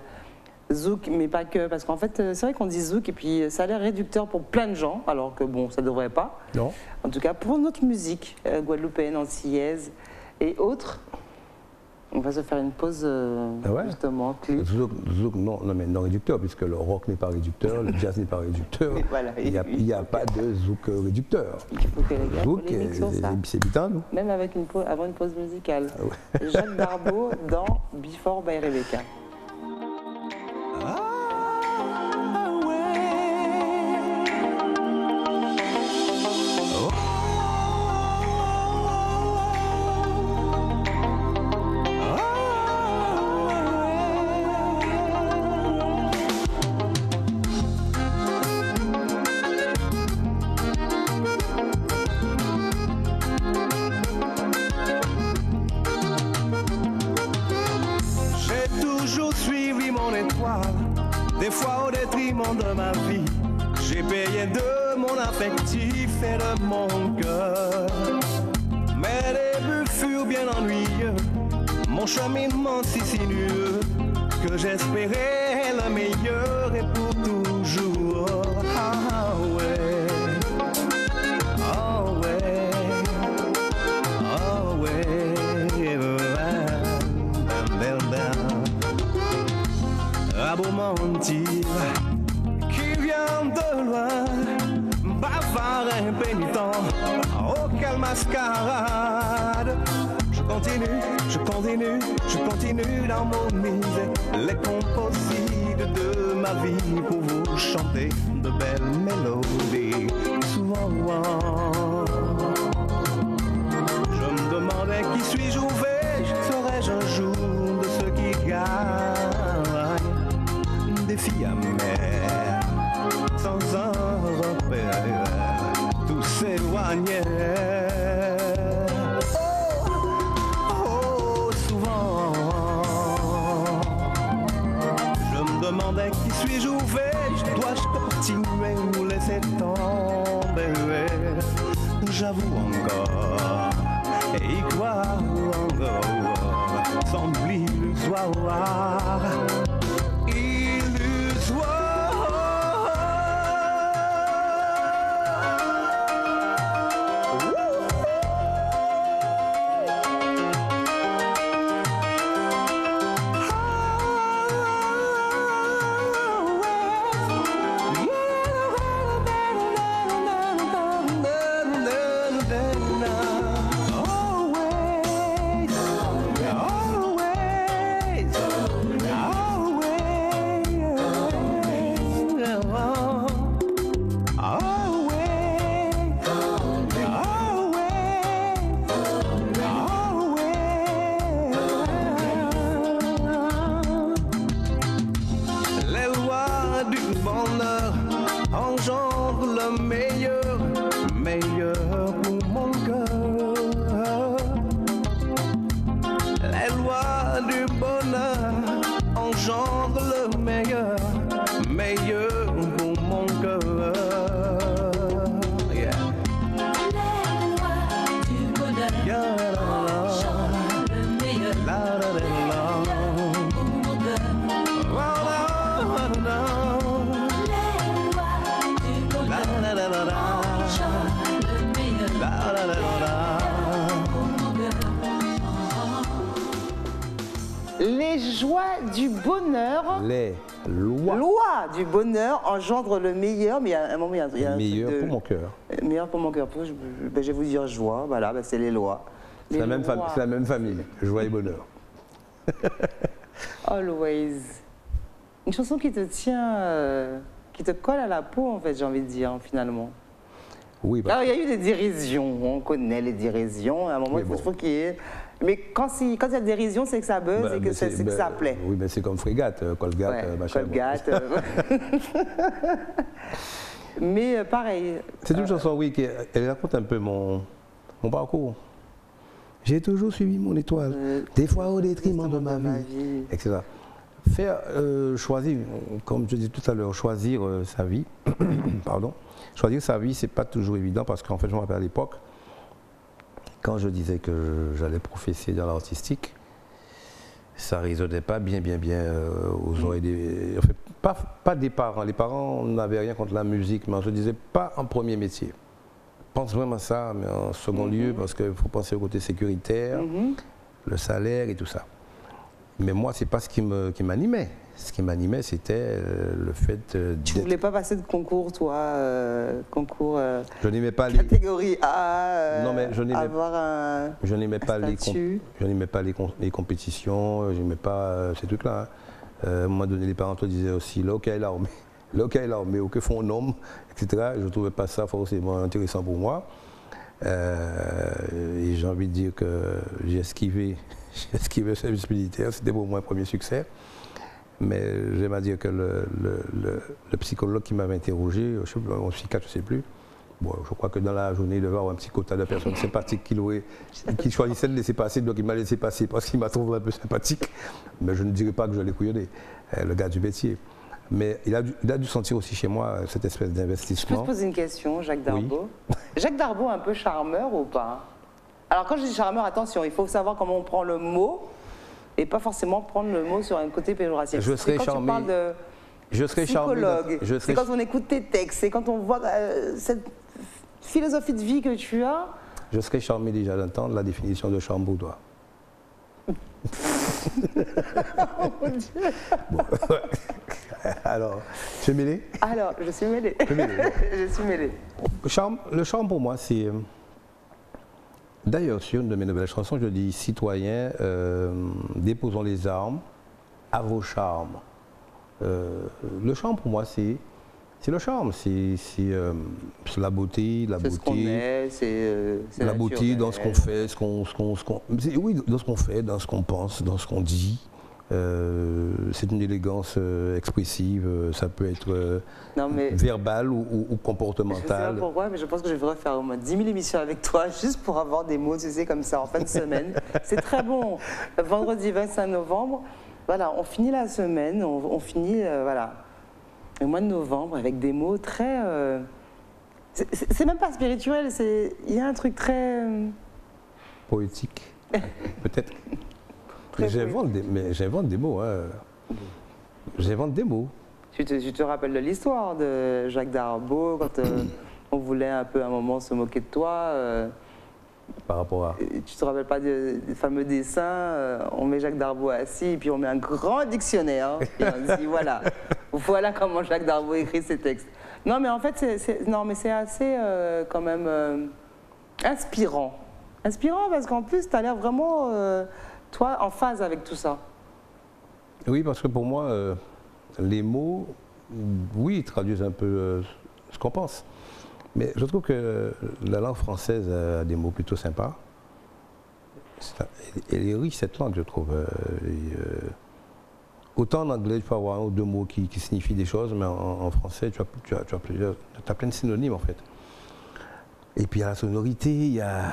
Zouk, mais pas que, parce qu'en fait, c'est vrai qu'on dit zouk et puis ça a l'air réducteur pour plein de gens, alors que bon, ça ne devrait pas. Non. En tout cas, pour notre musique guadeloupéenne, antillaise et autres, on va se faire une pause justement. Zouk, non, mais non réducteur, puisque le rock n'est pas réducteur, le jazz n'est pas réducteur. Voilà, il n'y a pas de zouk réducteur. Il faut que les gars polémiquent sur ça. C'est putain, nous. Même avec avant une pause musicale. Ah ouais. Jacques Darboux dans Before by Rebecca. Des fois au détriment de ma vie, j'ai payé de mon affectif et de mon cœur. Mes débuts furent bien ennuyeux, mon cheminement si sinueux, que j'espérais le meilleur et pour toujours. Ah ouais, ah ouais, ah ouais. À beau mentir, qui vient de loin, bavard impénitent, oh quelle mascarade. Je continue d'harmoniser les composites de ma vie pour vous chanter de belles mélodies. Souvent, je me demandais qui suis-je, où vais-je, serais-je un jour de ceux qui gagnent des filles amères, sans un repère, tout s'éloignait. Oh, souvent, je me demandais qui suis-je, où vais-je, dois-je continuer ou laisser tomber? J'avoue encore, et y croire encore, semble illusoire. joie du bonheur. Les lois. Loi du bonheur engendre le meilleur, mais il y a un moment, il y a un truc Meilleur de- pour mon cœur. Meilleur pour mon cœur. Je vais vous dire joie, voilà, ben, c'est les lois. C'est Les la, lois. c'est la même famille. Joie et bonheur. Always. Une chanson qui te tient, qui te colle à la peau, en fait, j'ai envie de dire, finalement. Oui, Alors, il y a eu des dérisions, on connaît les dérisions, à un moment, Mais il faut, bon. faut qu'il y ait... Mais quand il y a dérision, c'est que ça buzz et que c'est que ça plaît. Oui, mais c'est comme Frégate, Colgate, Ouais, machin. bon. Colgate. Mais pareil. C'est une chanson, oui, qui elle raconte un peu mon parcours. J'ai toujours suivi mon étoile, des fois au détriment de ma vie, etc. Faire, choisir, comme je disais tout à l'heure, choisir sa vie, pardon, choisir sa vie, c'est pas toujours évident parce qu'en fait, je me rappelle à l'époque, quand je disais que j'allais professer dans l'artistique, ça ne résonnait pas bien aux oreilles des... En fait, pas des parents. Les parents n'avaient rien contre la musique, mais on se disait pas en premier métier. Pense vraiment à ça, mais en second lieu, parce qu'il faut penser au côté sécuritaire, le salaire et tout ça. Mais moi, c'est pas ce qui m'animait. Ce qui m'animait, c'était le fait Tu voulais pas passer de concours, toi, concours je n'aimais pas les... catégorie A, Non, mais avoir un Je n'aimais pas statut. je n'aimais pas les compétitions, je n'aimais pas ces trucs-là. À un moment donné, les parents te disaient aussi, là, ok, l'armée, au que font un homme, etc. Je ne trouvais pas ça forcément intéressant pour moi. Et j'ai envie de dire que j'ai esquivé le service militaire, c'était pour moi un premier succès. Mais j'aime à dire que le psychologue qui m'avait interrogé, je sais plus, mon psychiatre, je ne sais plus, bon, je crois que dans la journée, il devait avoir un petit quota de personnes sympathiques qui choisissaient de laisser passer, donc il m'a laissé passer parce qu'il m'a trouvé un peu sympathique. Mais je ne dirais pas que je l'ai couillonné, le gars du métier. Mais il a dû sentir aussi chez moi cette espèce Je peux d'investissement. te poser une question, Jacques Darboux. Jacques Darboux est un peu charmeur ou pas? Alors quand je dis charmeur, attention, il faut savoir comment on prend le mot et pas forcément prendre le mot sur un côté péjoratif. Je serais quand charmé. tu parles de Je serais charmé. psychologue, c'est quand on écoute tes textes, c'est quand on voit cette philosophie de vie que tu as. Je serais charmé déjà d'entendre la définition de charme pour toi. Oh mon Dieu. Bon. Alors, tu es mêlé? Alors, je suis mêlée. Tu es mêlé, bon. Je suis mêlée. Le charme pour moi, c'est... D'ailleurs, sur une de mes nouvelles chansons, je dis « Citoyens, déposons les armes à vos charmes ». Le charme pour moi, c'est le charme, c'est la beauté, C'est ce qu'on est, c'est la beauté naturel. dans ce qu'on fait, oui, dans ce qu'on fait, dans ce qu'on pense, dans ce qu'on dit. C'est une élégance expressive, ça peut être Non, mais verbale ou je sais pas comportementale. pourquoi, mais je pense que je vais refaire au moins 10 000 émissions avec toi, juste pour avoir des mots, tu sais, comme ça, en fin de semaine. C'est très bon. Vendredi 25 novembre, voilà, on finit la semaine, on finit, voilà, le mois de novembre avec des mots très... c'est même pas spirituel, il y a un truc très... Poétique, peut-être. Très J'invente des mots. Hein. J'invente des mots. Tu te rappelles de l'histoire de Jacques Darboux, quand on voulait un peu à un moment se moquer de toi Par rapport à... Tu te rappelles pas des fameux dessins on met Jacques Darboux assis et puis on met un grand dictionnaire et on dit voilà comment Jacques Darboux écrit ses textes. Non mais en fait c'est assez quand même inspirant. Inspirant parce qu'en plus tu as l'air vraiment toi en phase avec tout ça. Oui, parce que pour moi, les mots, oui, ils traduisent un peu ce qu'on pense. Mais je trouve que la langue française a des mots plutôt sympas. Elle est riche, cette langue, je trouve. Autant en anglais, tu peux avoir un ou deux mots qui signifient des choses, mais en français, tu as plein de synonymes, en fait. Et puis, il y a la sonorité, il y a...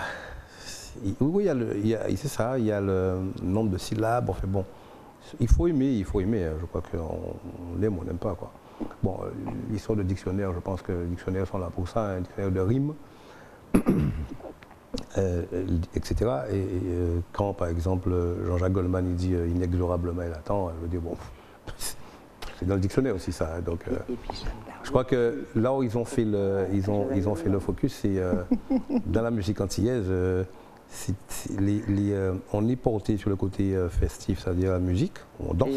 Oui, c'est ça, il y a le nombre de syllabes, enfin bon. Il faut aimer, je crois qu'on l'aime ou on n'aime pas, quoi. Bon, l'histoire de dictionnaire, je pense que les dictionnaires sont là pour ça, un dictionnaire de rimes, etc. Et quand, par exemple, Jean-Jacques Goldman, il dit « inexorablement il attend », je veux dire, bon, c'est dans le dictionnaire aussi, ça. Hein, donc, je crois que là où ils ont fait le focus, c'est dans la musique antillaise, on est porté sur le côté festif, c'est-à-dire la musique, on danse.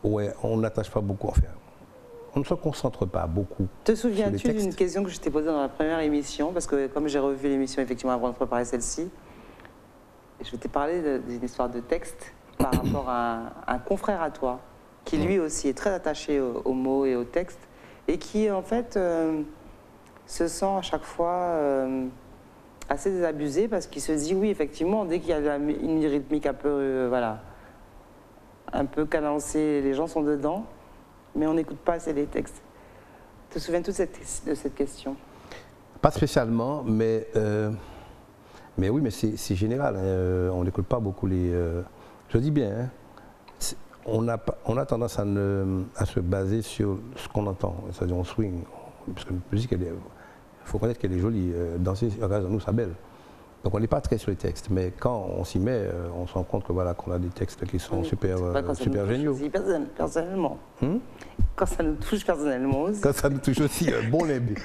Ouais, on n'attache pas beaucoup, enfin, on ne se concentre pas beaucoup. Te souviens-tu d'une question que je t'ai posée dans la première émission, parce que comme j'ai revu l'émission effectivement avant de préparer celle-ci, je t'ai parlé d'une histoire de texte par rapport à un confrère à toi, qui lui aussi est très attaché aux mots et aux textes, et qui en fait se sent à chaque fois assez désabusé, parce qu'il se dit oui, effectivement, dès qu'il y a une rythmique un peu, voilà, un peu cadencée, les gens sont dedans, mais on n'écoute pas assez les textes. Te souviens-tu de cette question? Pas spécialement, mais oui, mais c'est général. Hein, on n'écoute pas beaucoup les... je dis bien, hein, on a tendance à se baser sur ce qu'on entend, c'est-à-dire on swing, parce que la musique, il faut connaître qu'elle est jolie, danser, regarde, nous, ça belle. Donc on n'est pas très sur les textes, mais quand on s'y met, on se rend compte que voilà, qu'on a des textes qui sont super géniaux. Aussi, personnellement. Quand ça nous touche personnellement aussi. Quand ça nous touche aussi, bon limbé.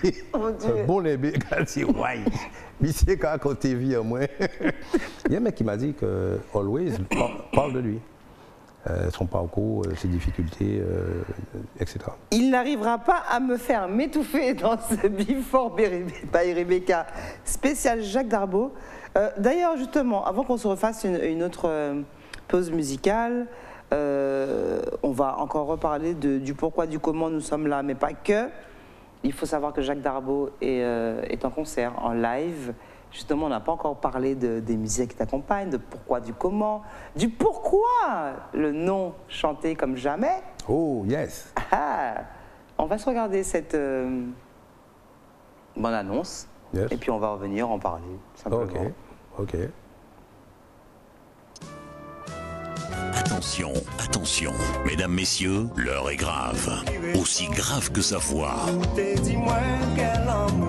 Bon limbé, quand tu ouais. Monsieur, quand tu vis à moi. Il y a un mec qui m'a dit que Always parle de lui. Son parcours, ses difficultés, etc. Il n'arrivera pas à me faire m'étouffer dans ce Before by Rebecca spécial Jacques Darboux. D'ailleurs, justement, avant qu'on se refasse une autre pause musicale, on va encore reparler du pourquoi, du comment nous sommes là, mais pas que. Il faut savoir que Jacques Darboux est en concert, en live. Justement, on n'a pas encore parlé des musiques qui t'accompagnent, de pourquoi, du comment, du pourquoi le nom chanté comme jamais. Oh, yes. On va se regarder cette bonne annonce, yes. Et puis on va revenir en parler, simplement. Ok. Attention, attention, mesdames, messieurs, l'heure est grave. Aussi grave que sa voix.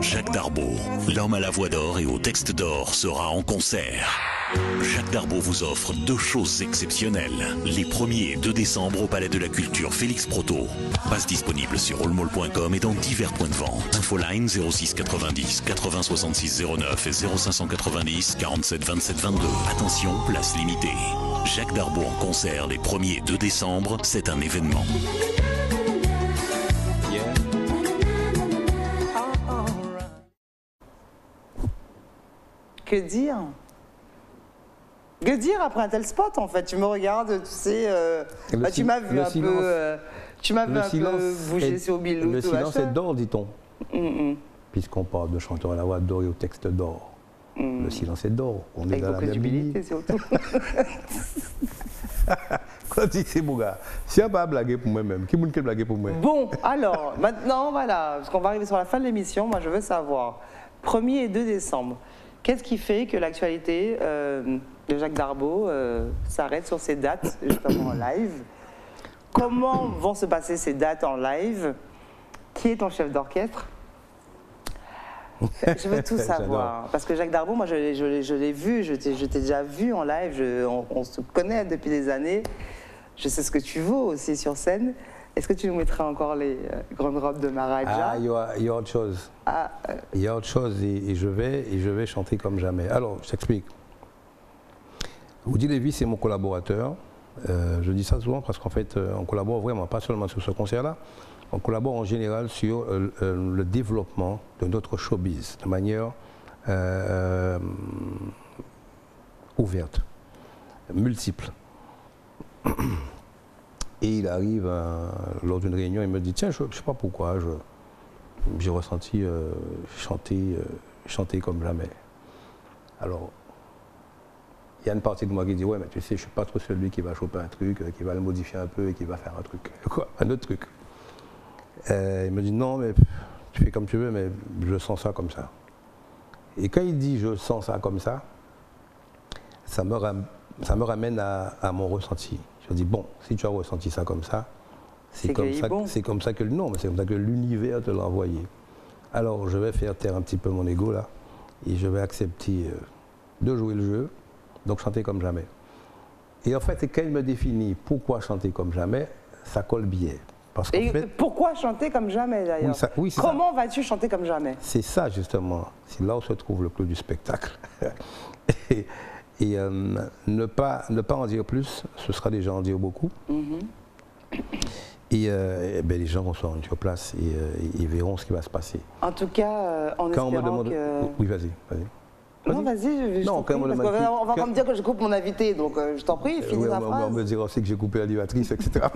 Jacques Darboux, l'homme à la voix d'or et au texte d'or, sera en concert. Jacques Darboux vous offre deux choses exceptionnelles. Les 1er et 2 décembre au Palais de la Culture Félix Proto. Passe disponible sur allmall.com et dans divers points de vente. Infoline 06 90 80 66 09 et 0590 47 27 22. Attention, place limitée. Jacques Darboux en concert les 1er et 2 décembre, c'est un événement. Que dire? Que dire après un tel spot en fait? Tu me regardes, tu sais, tu m'as vu un peu, tu m'as vu un peu bouger sur Bilou. Le silence est d'or, dit-on. Puisqu'on parle de chanteur à la voix d'or et au texte d'or. Le silence est d'or. On est dans la même ligne. Surtout. Quand tu sais, mon gars, si on pas blaguer pour moi-même, qui peut blaguer pour moi? Bon, alors, maintenant, voilà, parce qu'on va arriver sur la fin de l'émission, moi je veux savoir, 1er et 2 décembre, qu'est-ce qui fait que l'actualité de Jacques Darboux s'arrête sur ces dates, justement en live? Comment vont se passer ces dates en live? Qui est ton chef d'orchestre? Je veux tout savoir. Parce que Jacques Darboux, moi, je l'ai vu, je t'ai déjà vu en live, on se connaît depuis des années. Je sais ce que tu vaux aussi sur scène. Est-ce que tu nous mettras encore les grandes robes de Maharaja? Il y a autre chose. Il y a autre chose et je vais chanter comme jamais. Alors, je t'explique. Woody Levy, c'est mon collaborateur. Je dis ça souvent parce qu'en fait, on collabore vraiment, pas seulement sur ce concert-là. On collabore en général sur le développement de notre showbiz de manière ouverte, multiple. Et il arrive lors d'une réunion, il me dit tiens, je ne sais pas pourquoi, j'ai ressenti chanter comme jamais. Alors, il y a une partie de moi qui dit ouais, mais tu sais, je ne suis pas trop celui qui va choper un truc, qui va le modifier un peu et qui va faire un truc, un autre truc. Il me dit non, mais tu fais comme tu veux, mais je sens ça comme ça. Et quand il dit je sens ça comme ça, ça me ramène à mon ressenti. Je dis bon, si tu as ressenti ça comme ça, c'est comme ça que l'univers te l'a envoyé. Alors je vais faire taire un petit peu mon ego là, et je vais accepter de jouer le jeu, donc chanter comme jamais. Et en fait, quand il me définit pourquoi chanter comme jamais, ça colle bien. Parce et fait, pourquoi chanter comme jamais d'ailleurs? Comment vas-tu chanter comme jamais? C'est ça justement, c'est là où se trouve le clou du spectacle. Et ne pas en dire plus, ce sera déjà en dire beaucoup. Et les gens vont se rendre sur place et verront ce qui va se passer. En tout cas, en Quand on me espérant demande... que... Oui, vas-y. Non, vas-y, je Non, t'en prie, quand on me parce demande qu'on va me dire que je coupe mon invité, donc je t'en prie, finis la phrase. On me dira aussi que j'ai coupé l'animatrice, etc.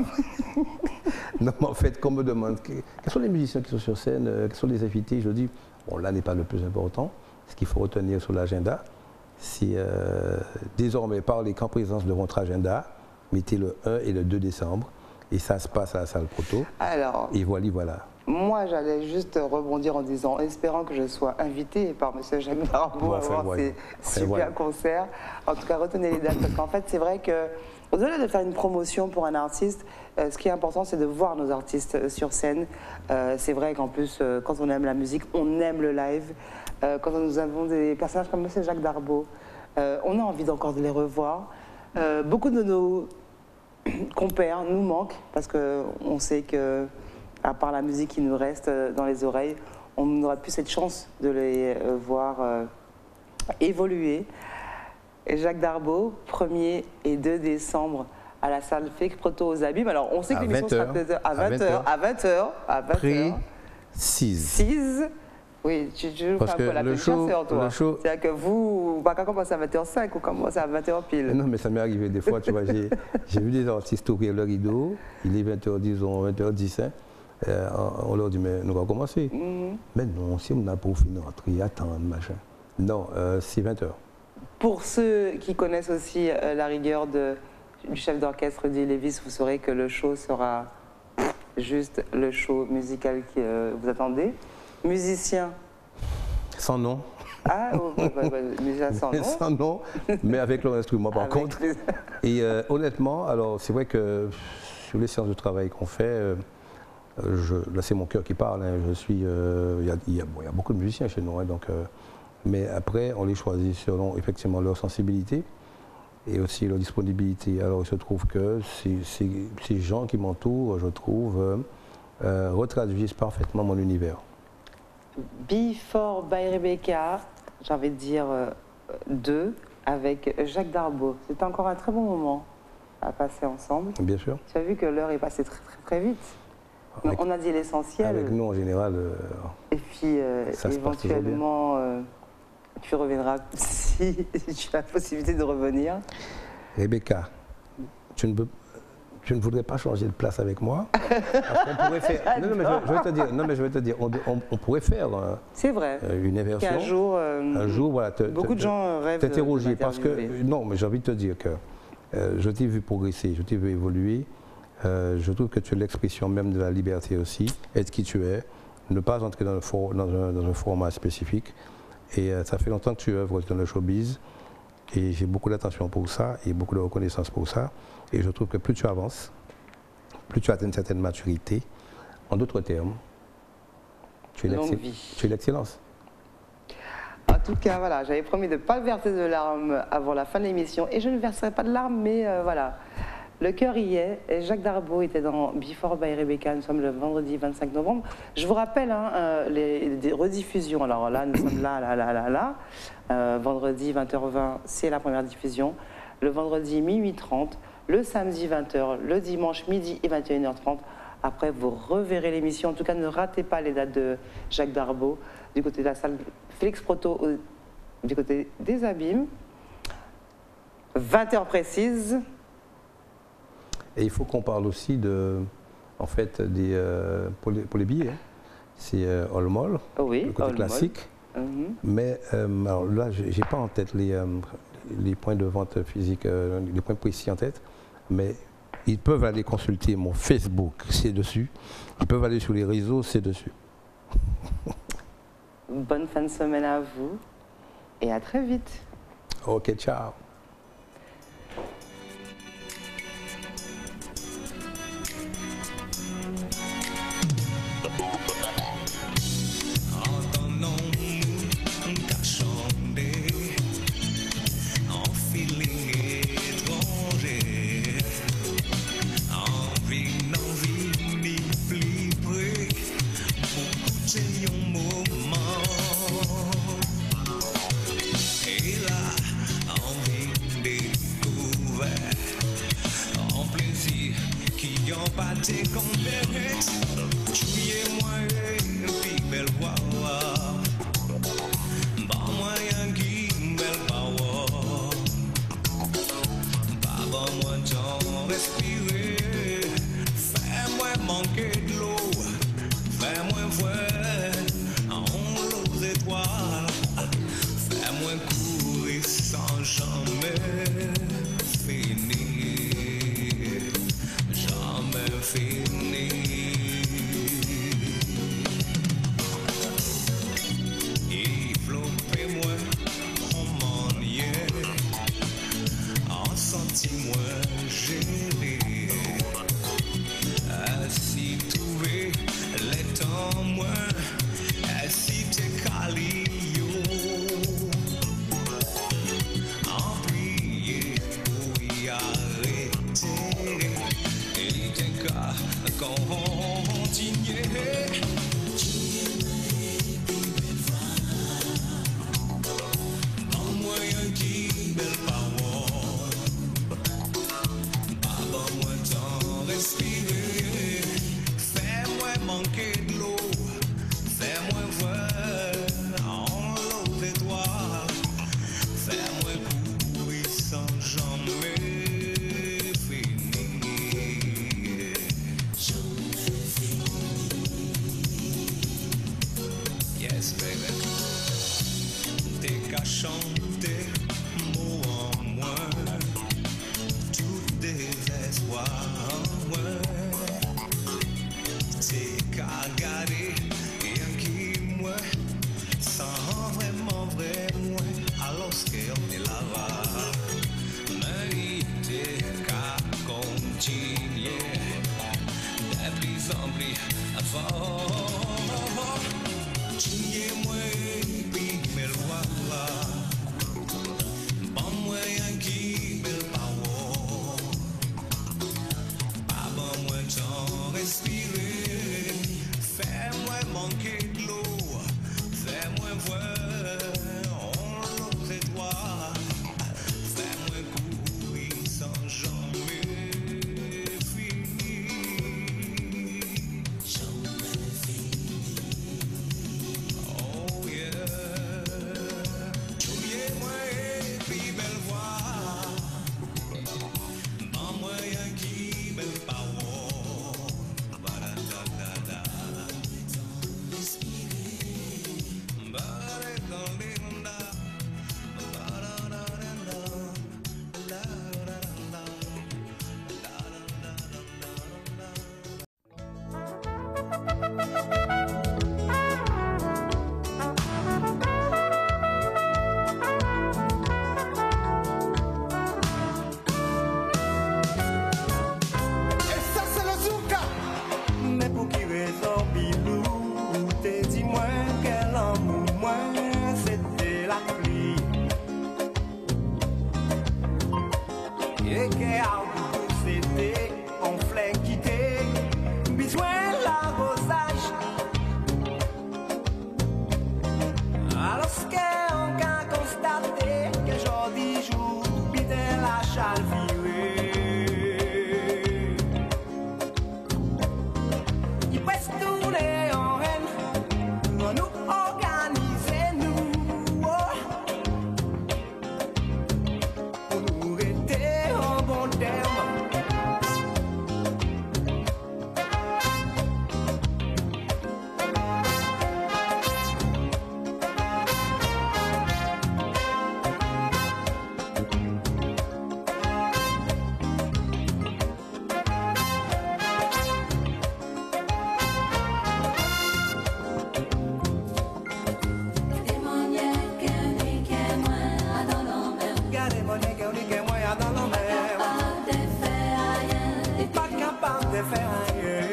Non, mais en fait, quand on me demande quels sont les musiciens qui sont sur scène, quels sont les invités, je dis, bon, là n'est pas le plus important. Ce qu'il faut retenir sur l'agenda, c'est désormais parler qu'en présence de votre agenda, mettez le 1 et le 2 décembre, et ça se passe à la salle Proto. Alors, et voilà. Moi, j'allais juste rebondir en disant, espérant que je sois invité par M. Jacques Darboux à voir ces super concerts. En tout cas, retenez les dates, parce qu'en fait, c'est vrai que, au-delà de faire une promotion pour un artiste, ce qui est important, c'est de voir nos artistes sur scène. C'est vrai qu'en plus, quand on aime la musique, on aime le live. Quand nous avons des personnages comme M. Jacques Darboux, on a envie encore de les revoir. Beaucoup de nos compères nous manquent, parce qu'on sait que, à part la musique qui nous reste dans les oreilles, on n'aura plus cette chance de les voir évoluer. Et Jacques Darboux, 1er et 2 décembre à la salle Félix Proto aux Abîmes. Alors, on sait que l'émission sera peut-être à 20h. Précise. Oui, tu fais un peu la petite chasseur, toi. C'est-à-dire que vous, pas qu'à commencer à 20h05, ou commencer à 20h pile. Non, mais ça m'est arrivé des fois, tu vois, j'ai vu des artistes ouvrir le rideau, il est 20h, disons, 20h10, on leur dit, mais nous allons commencer. Mais non, si on a pour finir rentrer, attendre, machin. Non, c'est 20h. Pour ceux qui connaissent aussi la rigueur du chef d'orchestre Eddie Lévis, vous saurez que le show sera juste le show musical que vous attendez. Musicien. Sans nom. Ah, musicien sans nom. Sans nom, mais avec leur instrument par contre. Et honnêtement, alors c'est vrai que sur les séances de travail qu'on fait, là c'est mon cœur qui parle. Hein, il y a beaucoup de musiciens chez nous, hein, donc, mais après on les choisit selon effectivement leur sensibilité et aussi leur disponibilité. Alors il se trouve que ces gens qui m'entourent, je trouve, retraduisent parfaitement mon univers. Before by Rebecca, j'ai envie de dire 2, avec Jacques Darboux. C'était encore un très bon moment à passer ensemble. Bien sûr. Tu as vu que l'heure est passée très vite. On a dit l'essentiel. Avec nous en général. Et puis éventuellement, tu reviendras si tu as la possibilité de revenir. Rebecca, tu ne voudrais pas changer de place avec moi? On pourrait faire. Non, mais je vais te dire, on pourrait faire. C'est vrai. Une inversion. Un jour, voilà. Beaucoup de gens rêvent t'interroger parce que non, mais j'ai envie de te dire que je t'ai vu progresser, je t'ai vu évoluer. Je trouve que tu es l'expression même de la liberté aussi, être qui tu es, ne pas entrer dans un format spécifique. Et ça fait longtemps que tu œuvres dans le showbiz. Et j'ai beaucoup d'attention pour ça et beaucoup de reconnaissance pour ça. Et je trouve que plus tu avances, plus tu atteins une certaine maturité. En d'autres termes, tu es l'excellence. En tout cas, voilà, j'avais promis de ne pas verser de larmes avant la fin de l'émission. Et je ne verserai pas de larmes, mais voilà. Le cœur y est. Et Jacques Darboux était dans Before by Rebecca. Nous sommes le vendredi 25 novembre. Je vous rappelle les rediffusions. Alors là, nous sommes là. Vendredi 20h20, c'est la première diffusion. Le vendredi minuit 30. Le samedi 20h. Le dimanche midi et 21h30. Après, vous reverrez l'émission. En tout cas, ne ratez pas les dates de Jacques Darboux. Du côté de la salle Félix Proto, du côté des Abîmes. 20h précise. Et il faut qu'on parle aussi en fait, pour les billets. Hein. C'est All Mall, oui, le côté classique. Mais alors là, je n'ai pas en tête les points de vente physiques, les points précis en tête. Mais ils peuvent aller consulter mon Facebook, c'est dessus. Ils peuvent aller sur les réseaux, c'est dessus. Bonne fin de semaine à vous et à très vite. Ok, ciao. pas tes complexes. Tuez-moi une fille belle voix. Bah moi un qui belle power. Bah moi temps respirer. Fais-moi manquer de l'eau. Fais-moi voir en l'eau étoiles. Fais-moi courir sans jamais finir. Jamais finir. Enveloppez-moi en manière. En sentiment gêné. Assis trouver les temps moins. Assis t'es calio. En prier pour y arrêter. Et t'es qu'à continuer. En moyen qui belle parole. Pas bon moins temps respirer. Fais-moi manquer de l'eau. Fais-moi voir en l'eau étoile. Fais-moi courir sans jamais finir. Yes, baby. T'es qu'à chanter mot en moins. Tout désespoir en moins. T'es qu'à garder rien qui moi. Sans vraiment vrai moi. Alors qu'on est là-bas. Mais t'es qu'à continuer. De plus en plus fort. Tuez-moi et puis me voilà. Bon moi un qui me power. Pas bon moi temps respirer. Fais-moi manquer de l'eau. Fais-moi voir en l'eau étoile. Fais-moi courir sans jamais finir. Oh yeah. Tuez-moi et puis belle voix. Bon moi un qui belle power. Ba-da-da-da-da. Ba-da-da-da-da. Ba-da-da-da-da. La-da-da-da-da. La-da-da-da-da. Et ça c'est le Zouka. Mais pour qui raison Bilou, t'es dis-moi quel amour moi c'était la pluie. Et quel amour c'était on flèche quitté. Besoin l'arrosage. Alors qu'on a constaté que aujourd'hui jour bide la chalvirée. Il presse tourner en reine. Pour nous organiser nous. Pour nous rester en bon terme. Pas capable de faire rien.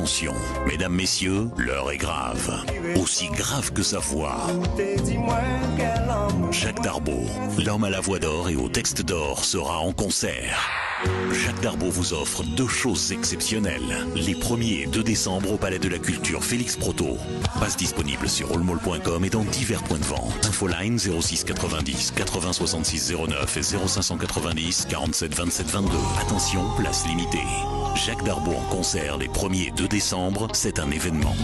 Attention, mesdames, messieurs, l'heure est grave. Aussi grave que sa voix. Jacques Darbeau, l'homme à la voix d'or et au texte d'or, sera en concert. Jacques Darbeau vous offre 2 choses exceptionnelles. Les 1er et 2 décembre au Palais de la Culture Félix Proto. Passe disponible sur allmall.com et dans divers points de vente. Infoline 06 90 80 66 09 et 0590 47 27 22. Attention, place limitée. Jacques Darbeau en concert les 1er et 2 décembre, c'est un événement.